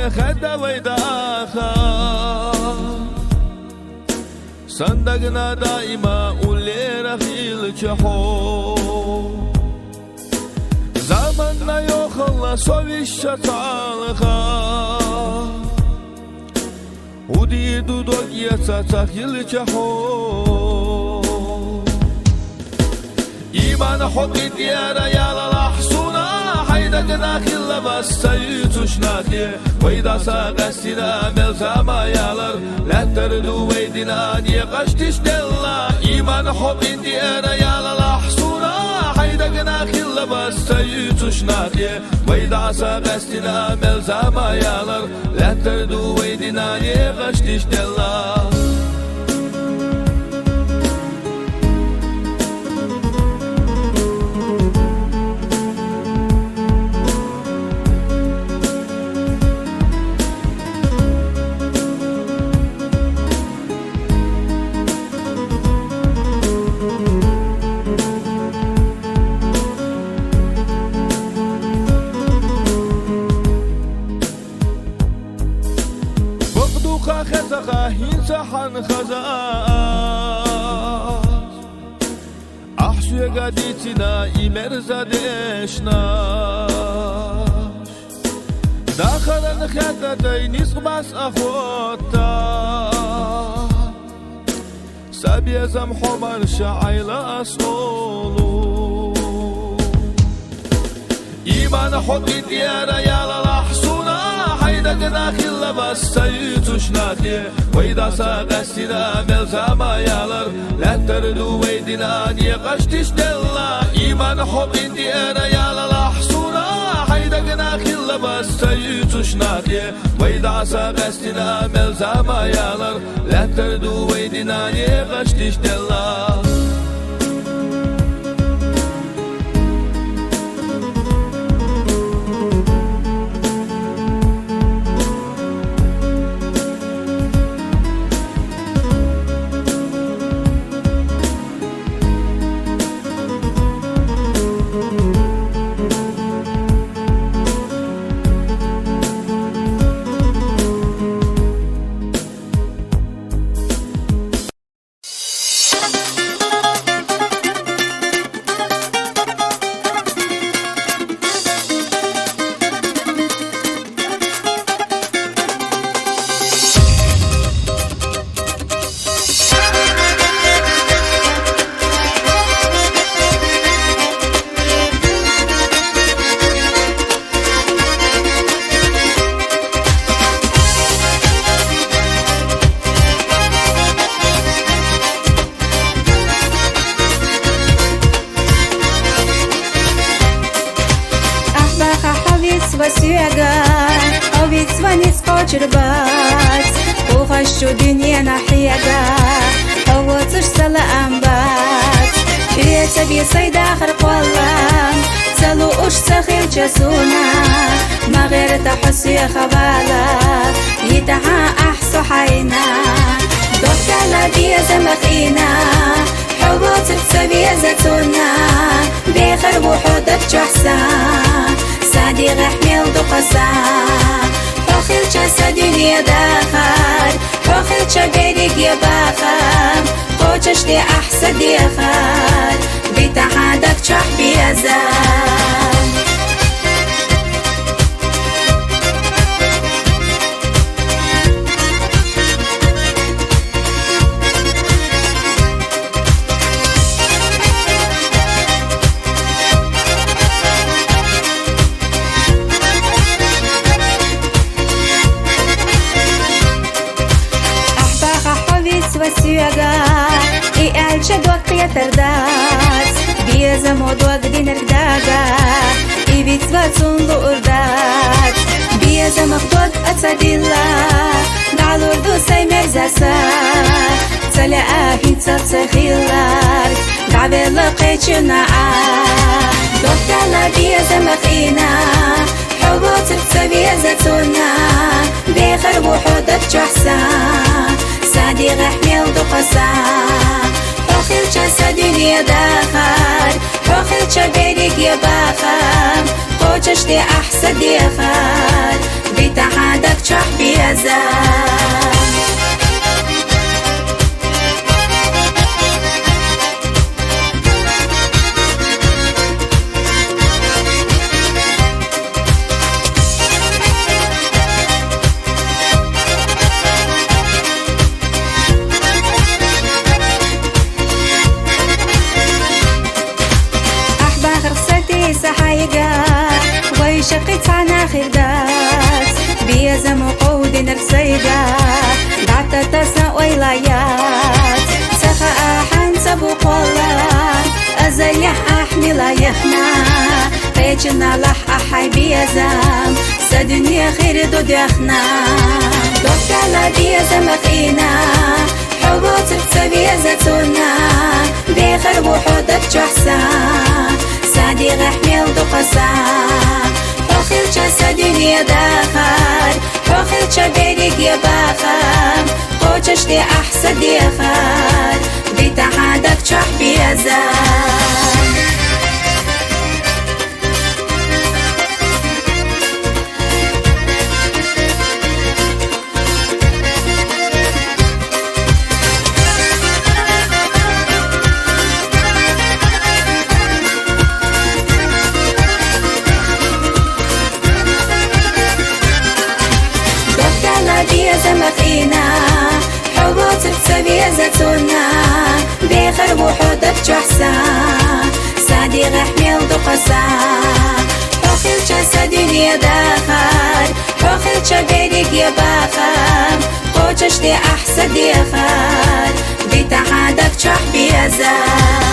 خد ويداخا صندقنا دائما ولي رخيل شحو زماننا يوخلا سوي الشطالخا ودي دودوك يتساخيل شحو إيمان حقي ديارة يالا لحصونا حيدقنا خلا بس سيتوش نادي وإذا ساقسنا ملزما يالر لا تردو ويدنا نيقشتش دلا إيمان حب انتي أنا يالا لحصونا حيدقنا خلا بس سيتوش نادي وإذا ساقسنا ملزما يالر لا تردو ويدنا نيقشتش دلا حن خزاز أحشو قديتنا إمرزادشناش داخل نخدتي نسقبس أخوتا سبيزم حمر شعيل أصولو إيمان حقي ديارة يا للحصونا حيدك داخل لبس سيتوش نادي وإذا ساقستنا ملزاما يالر لا تردو ويدنا دي قشتش دلا إيمان حقي ديارة يا للحصونا حيدك داخل لبس سيتوش نادي وإذا ساقستنا ملزاما يالر لا تردو ويدنا دي قشتش دلا Овец звонит скочер бац Ухащу дюне на хьяга Вот уж салам бац Пьеца бисайда харквалам Салу уж сахил часуна Магер тахсу я хабала Йитаха ахсу хайна Доктала бьеза махина حبوت بسبيا زتونا بخر وحدك جحسا سعدي غحمل دقسا حخل جسا دنيا داخل حخل جبيرك يا باخر قوتش دي أحسن دي خال بتحدك جح بيزان وسياقا إيال شدوك يترداس بيزا مودوك دينك داقا إبيت واتسون لأردات بيزا مخدوك أتساديلا دعالور دو سايمر زاسا تلاقا هيتسا تسخيلار دعبيلا قيتشنا دوكتالا بيزا مخينا حبوت بسبيا زتونا بخر وحدك جحسا سعدي غحمل دقسا حخل جسا دنيا داخل حخل جبيرك يا باخر قوتش دي أحسن دي خال بتحدك جح بيزان سحايقا ويشقيت عنا خرداس بيزم وقود نرسيقا دعتا تسا ويلايات سخا أحن سبوق والله أزيح أحمل يخنا قيتنا لح أحي بيزم سدنيا خير دو ديخنا دوكالا بيزم أخينا حبوت بسبيا زتونا بخر وحدك جحسا سعدي غحمل دقسا حخل جسا دنيا داخل حخل جبيرك يا باخر قوتش دي أحسن دي خال بتحدك جح بيزان بيزا مخينا حبوت بسبيا زتونا جحسا سادي غحمل دقسا حخل جسدي يا داخل حخل جبيرك يا باخر خوجش دي أحسد يا خال بتعادك شحبي يا زال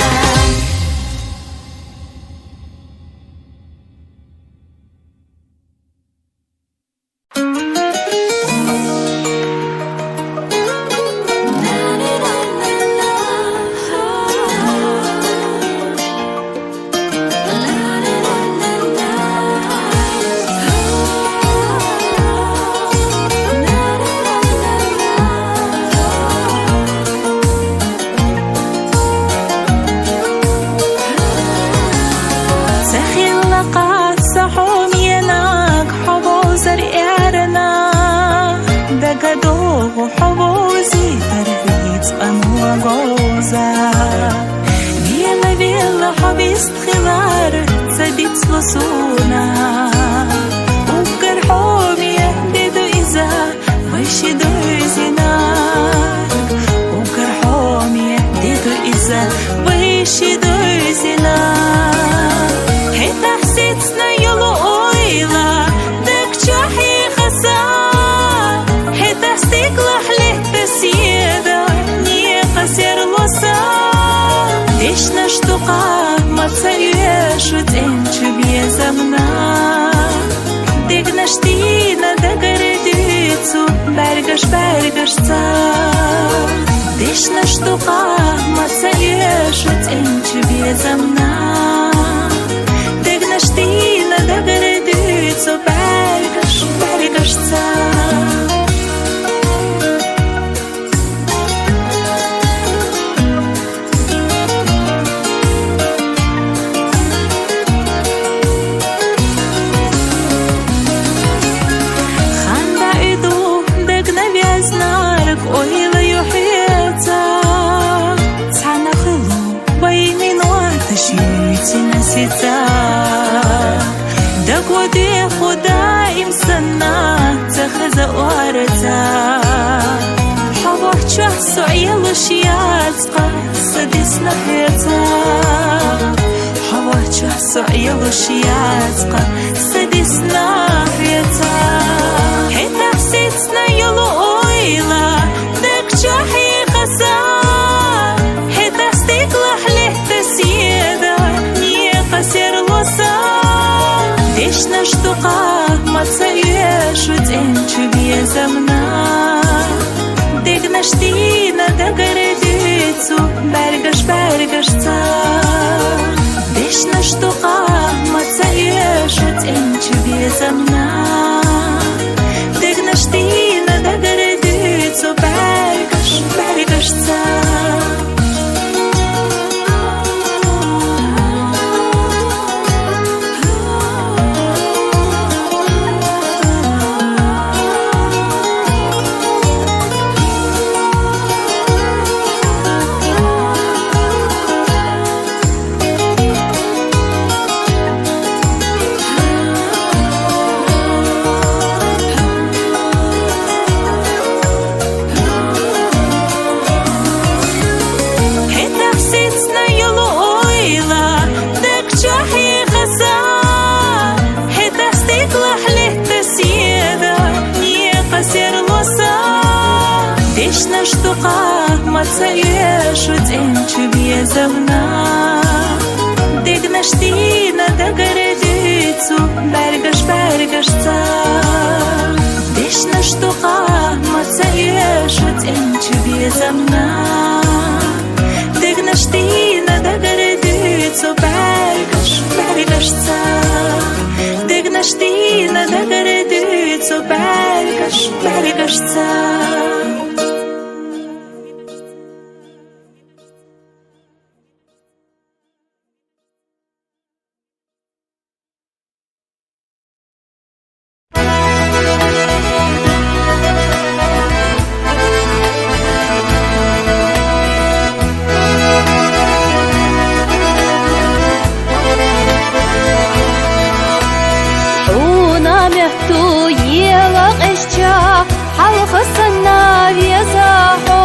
حلق الصناب يزاحو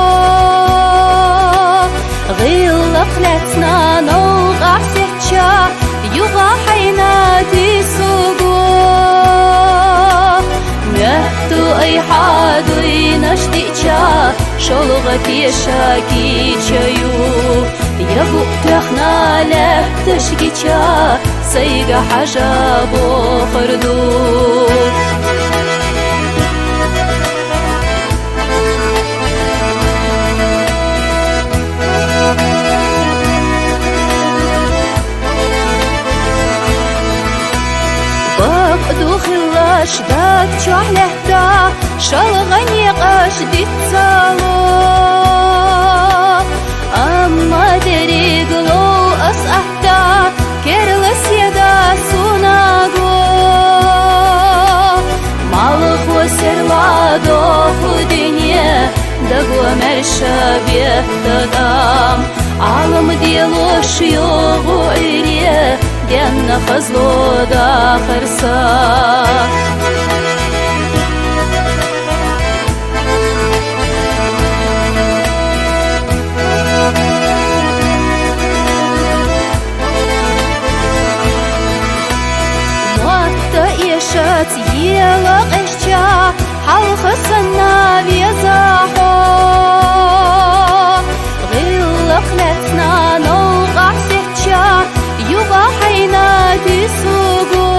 غير لقلتنا نوقع سحشا يغا حيناتي سوقو مهتو أي حادو ينشتيشا شلغتي شاكي شايو يبو تخنا له تشكيشا سيغا حجابو خردو دخلش داك تشوح لهدا شلغني قاش دي تصالو أما دريق لو أسأحتا كيرلس يدا سوناغو مالخ وسرلا دوخو دنيا دقو مرشا بيهتدام عالم ديلوش يوغو عريه دينا خزلو دا خرسا موتا يشات يلق اشجا حال خسنا بيزاحو غلق لتنا نوقع سحجا يبا حيناتي سوقو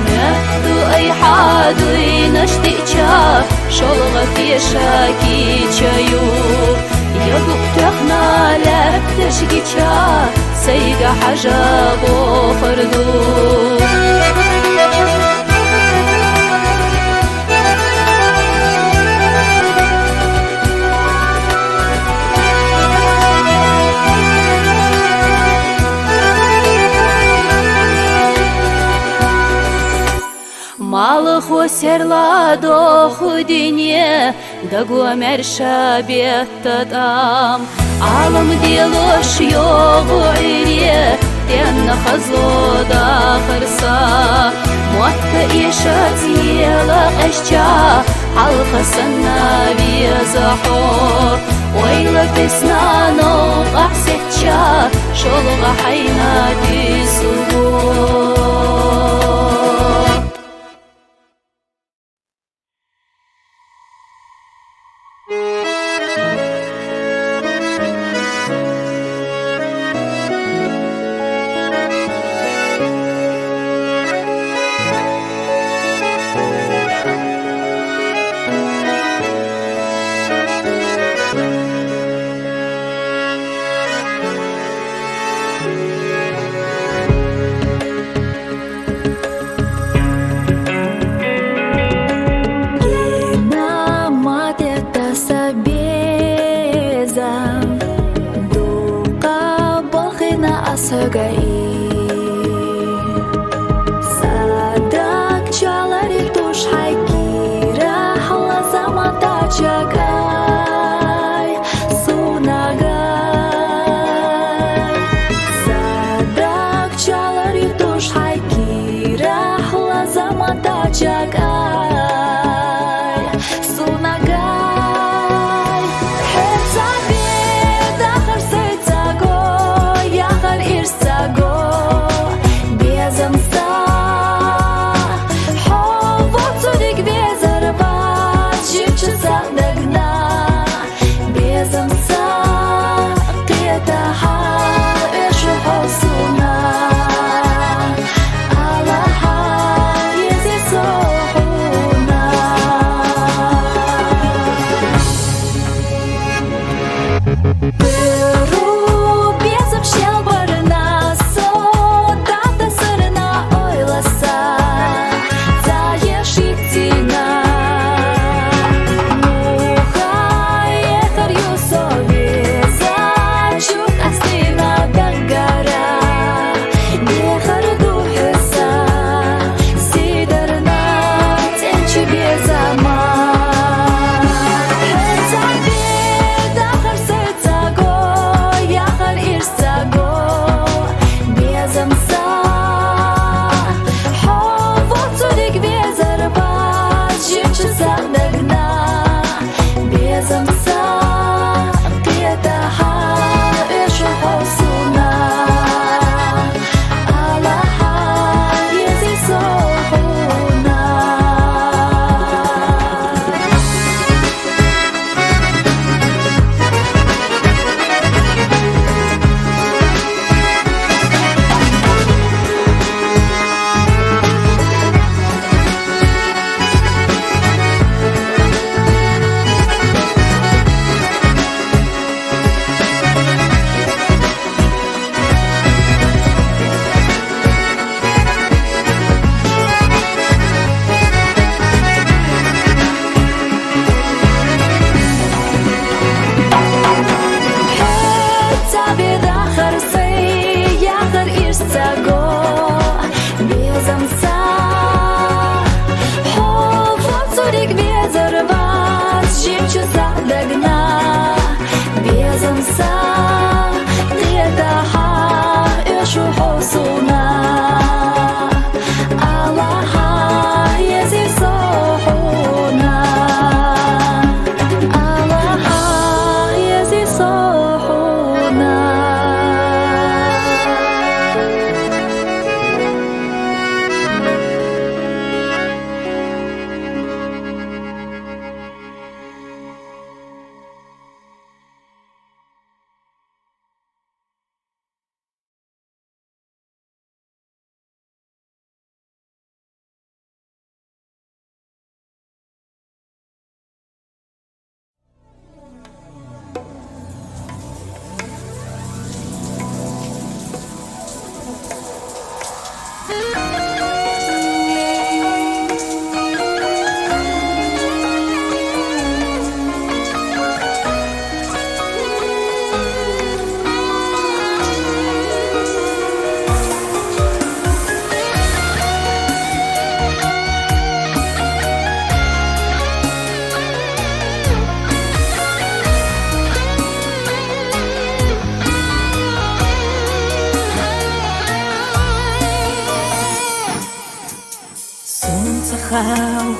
نهدو أي حادو ينشتيشا شلغتي شاكي شايو يبو تخنا لك تشكيشا سيغا حجابو فردو مالخ وسرلا دوخو دنيا دقو مرشا بيهتدام عالم ديلوش يوغو عريه دينا خزلو دا خرسا موتا إيشات يلق اشجا حلقة سنا بيزاحو ويلا تسنا نوقع سحشا شلغ حيناتي سوغو Sadak çalari tuş haykira hala zamanda çakay sunagay Sadak çalari tuş haykira hala zamanda çakay sunagay Hep sabir dahar sercago yahar irsago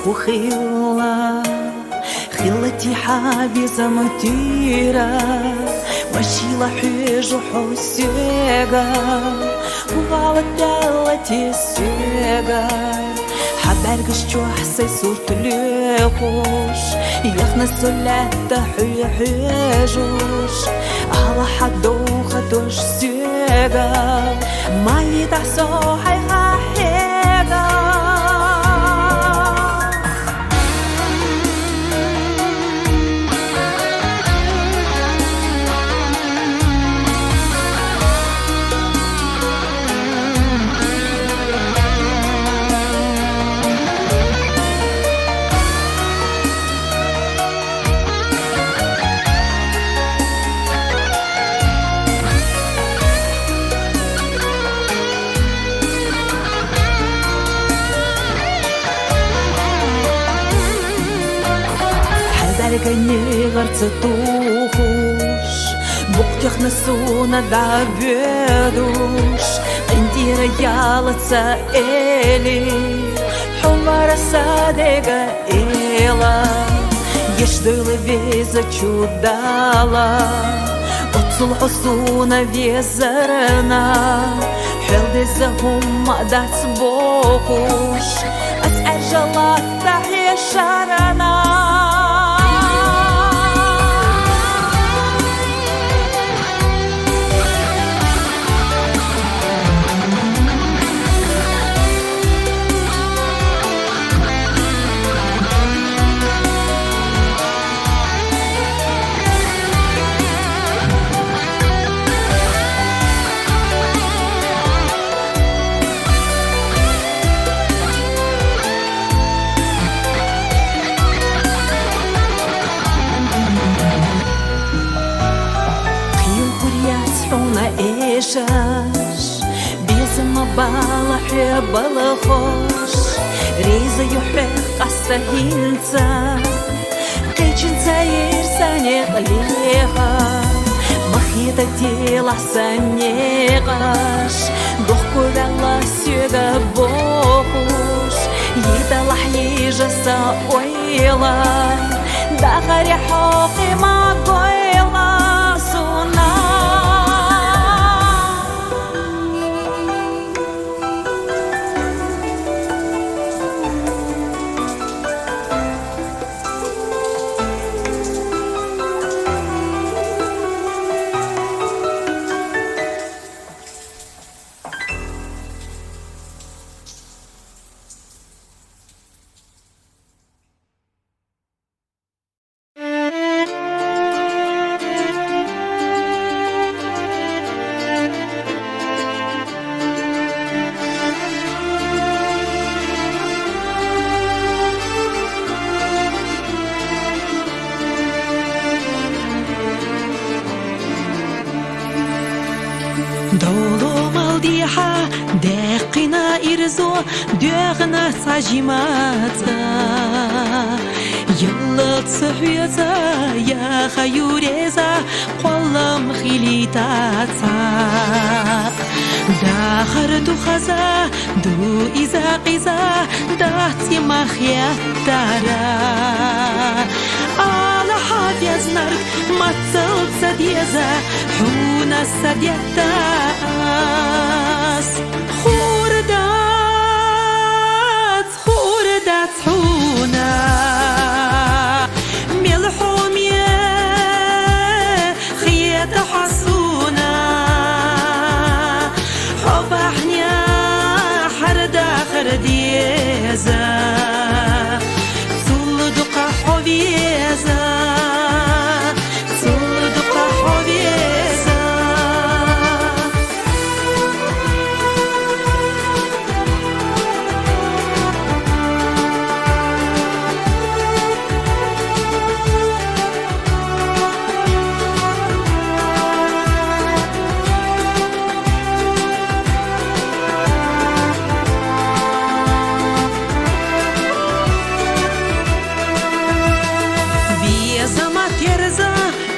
وخيلة خيلتي حابسة مطيرة مشيلة حيج وحسيقة وغالت دالتي السيقة حبارقش جوحسي صورت ليقوش يخنا السلات حيحيجوش على حدوخة دوش سيقة ما يتحسو حيها حيقة كني غرت توخوش بوقتيخ نسونا دعبيدوش عندي رجالة سائلي حمار صادقة إيلا يشدل فيزا чудала отцул حسونا везерна حلدي زهم داس بوخوش أسأل جلات تحيا شارنا بيزم بالا حب الخوش ريزة يحرق السهينتا قيجن ساير سانيق ليها مخيطة ديلا سانيقاش دوخكو دالا سيغا بوخوش يدالح يجا ساويلا داخري حوقي ما قويلا سونا دولو مالديحة داقنا إرزو داغنا ساجماتا يلا تصحيتا يا خيوريزا قولم خليتاتا داخر دو خزا دو إزا قزا داتي مخياتارا على حافيز نرك متصل سديزا حونا سديتاس خوردات حونا ملحوم يا خيات حسونا حبحنيا حردا خرديزا صلدق حبيزا صلدق حبيزا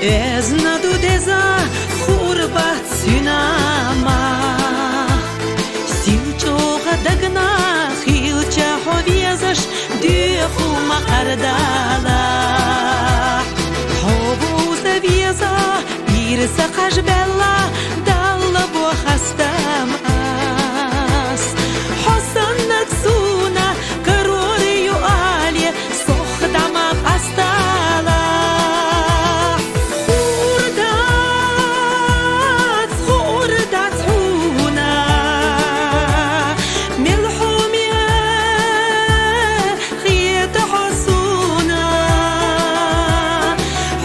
Ezna dudeza khurbat synama Silchoga dagna khilcha hovizash хардала Хобу зав'яза, ірса кажбела, дала бо хастам ас Хосан нацуна, карорію алі, сохдама пастала Хурдац хуна, мелхумя, خيط حصونا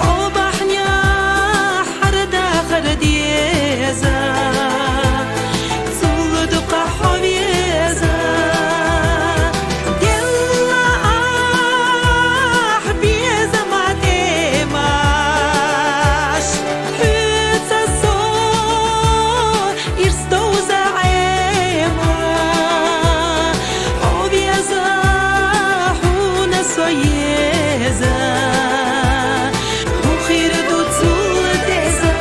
حبحنا حردا خرديزا صلدق حبيزا دلا بيزا ما تماش حيطة صور يرستوزا عيما حبيزا Soyeza, ухир до цулдеза.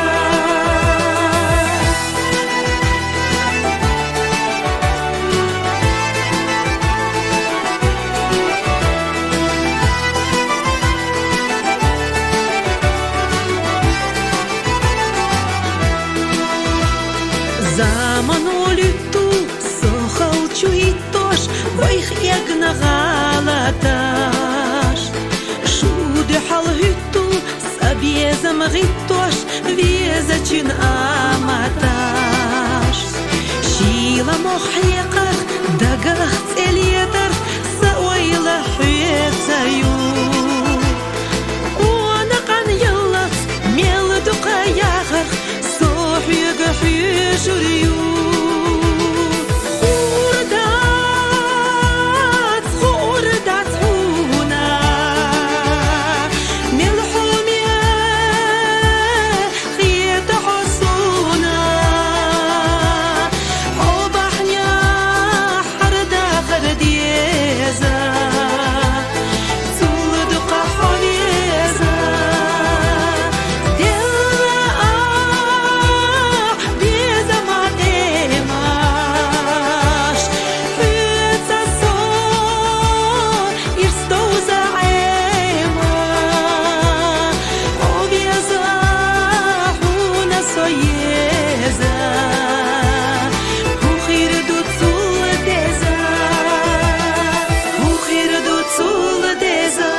Заману люту сохал чуитош, войх ягна галаташ. Шуды хал хюту сабьеза мгитош, веза чин аматаш. Шила мохьяках дагах целетар, саойла хуецаю. Уана кан яллах мелду каягах, сохьяга хюшурю. Хурдац хуна, мелхумя, خيط حصونا حبحنا حردا خرديزا صلدق حبيزا دلا بيزا ما تماش حيطة صور يرستوزا عيما حبيزا حونا soyeza ухир до цулдеза ухир до цулдеза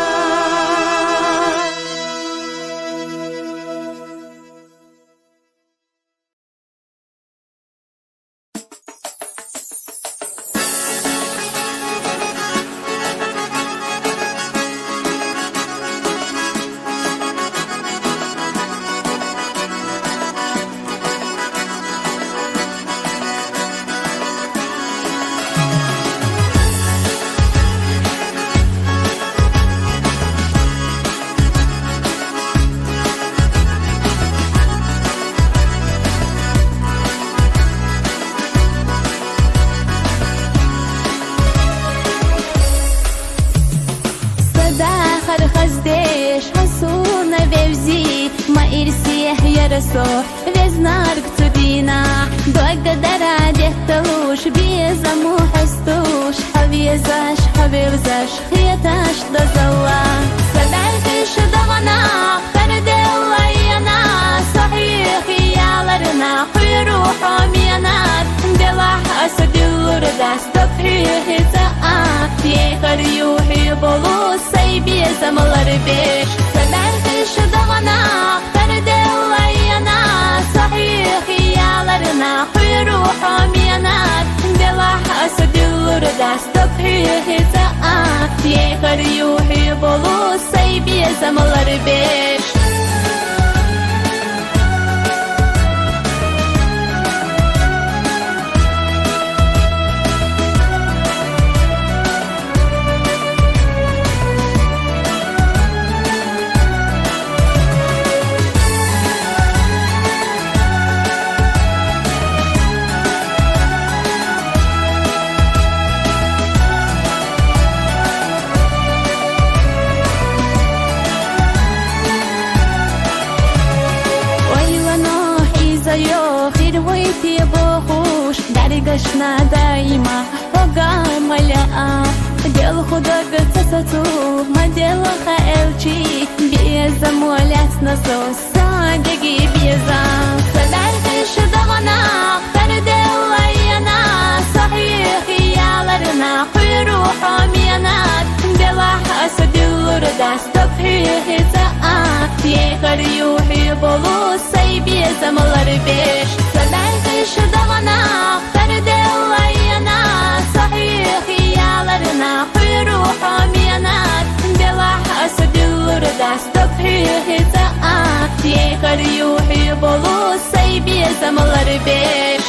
Садахар хаздеш хасуна вевзи ма ирсих ярасо везнарк цубина дойга дара дехталуш безаму хастуш хавезаш хавевзаш хеташ дозала садахиш давана хардела яна сахих яlarına huyruhu miyanar delah asadillur dastafih zaat yekar yuhi bolu saybi zamalar beş sadarkış davana hardela yana sahih yalarına huyruhu miyanar delah asadillur dastafih zaat yekar yuhi bolu saybi zamalar beş Даригашна дайма, огамаля, дел خدا قصصتو مدل خیلچی بیزم ولت نسو سادگی بیزم صدایش دغنا فرد وینا صحیح خیالرنا روحم ینات بلاح أسدلور دست فيه تاعت يقر يوحي بولو سيبي زملر بيش صدايقش دغنا فرد وينا صحيح خيالرنا روحم ینات بلاح أسدلور دست فيه تاعت يقر يوحي بولو سيبي زملر بيش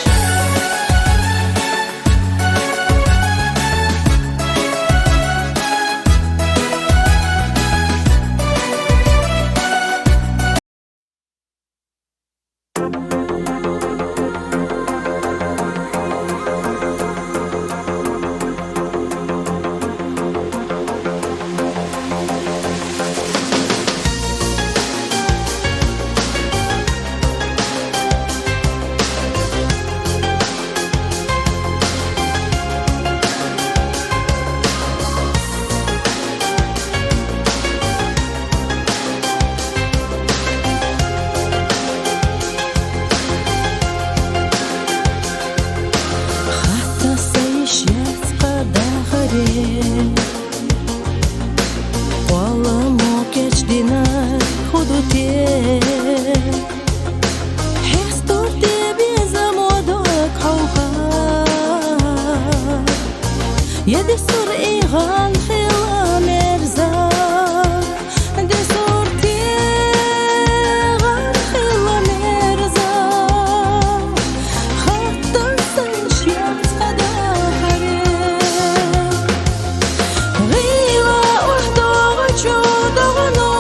يدي صور إيغان خلا مرزا دي صورتي غان خلا مرزا حتى سنشيات قدا حريم غيوة وحدو غجو دغنو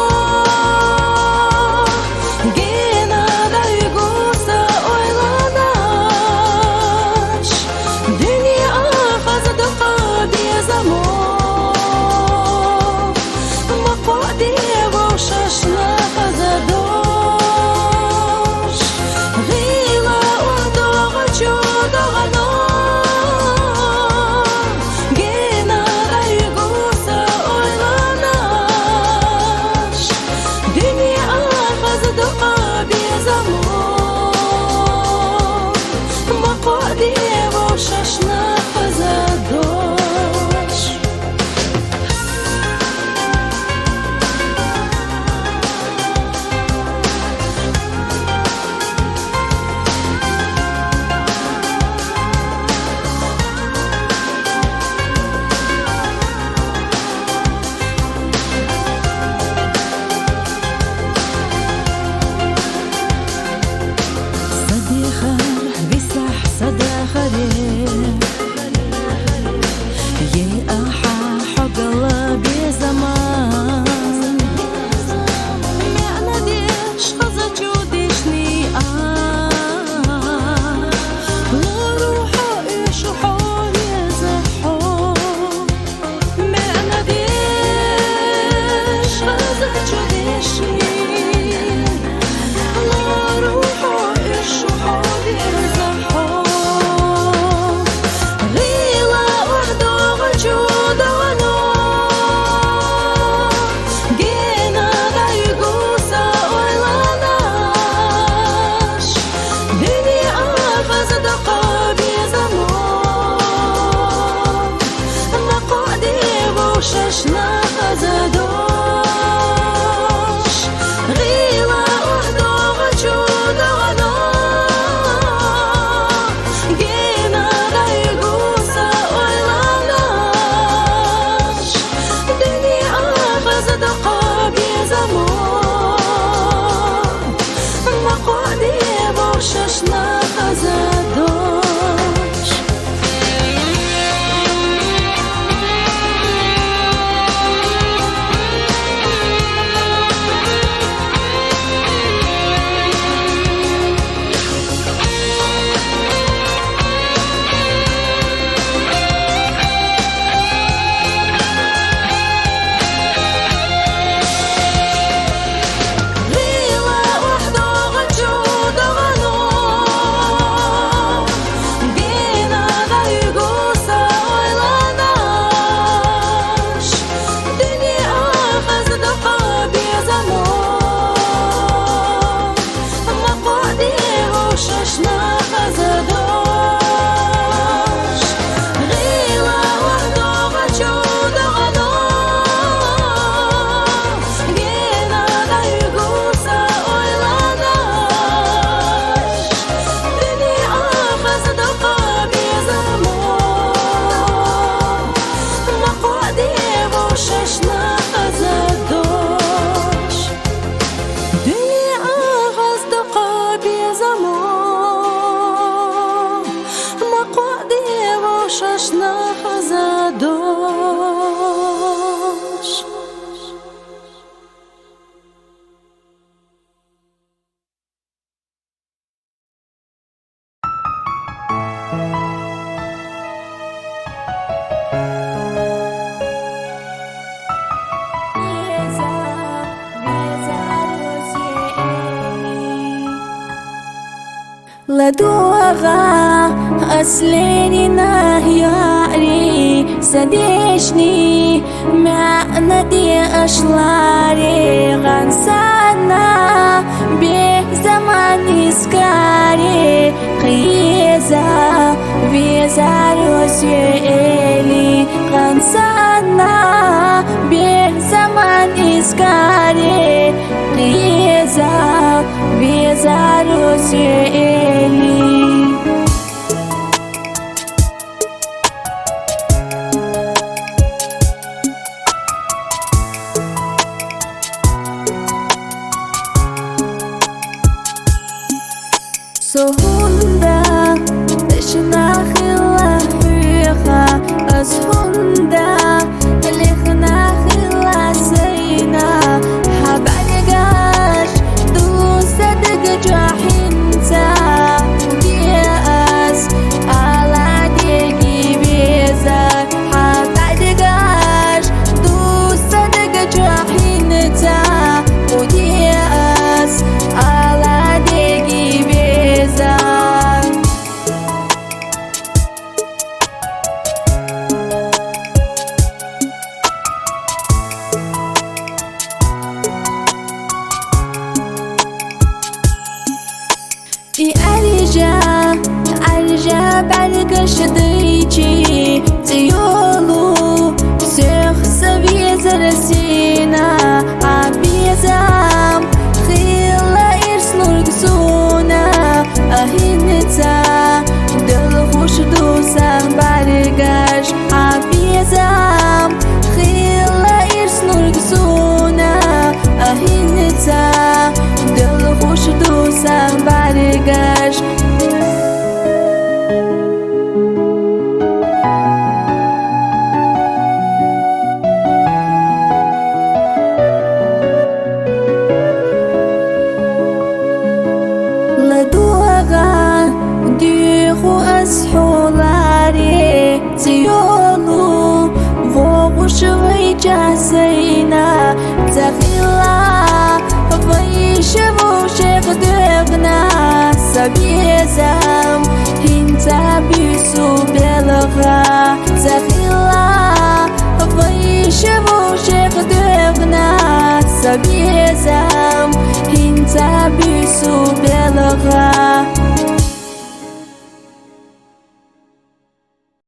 جينا دايقوسا ويغاناش دنيا خزد قابي زمو لحظة دوش لدوغا أسليني نهياري سديشني معنى أشلاري غنسانا بزمان إسكاري قيزا بزاروس يلي غنسانا بزمان إسكاري قيزا بزاروس يلي سهوندا تشنا خلا فيها أسهوندا اللي خنا خلا سينا حبالقاش دوسدق جاحنتا ودياس على ديقي بيزا حبالقاش دوسدق جاحنتا ودياس على ديقي بيزا أرجع بعرقش ضيجي تيولو سيخ سبيزة رسينا عبيزام خيلا إرسلو رقصونا أهينتا دلخوش دوسان بعرقش عبيزام خيلا إرسلو رقصونا أهينتا دلخوش دوسان بعرقش لدوغا ديخو أسحولاري تيولو فوق شوي جاسينا تخيلا فيشبو شيخ دغنا سبيزام هنتا بيسو بلغا تخيلا فيشبو شيخ دغنا سبيزام هنتا بيسو بلغا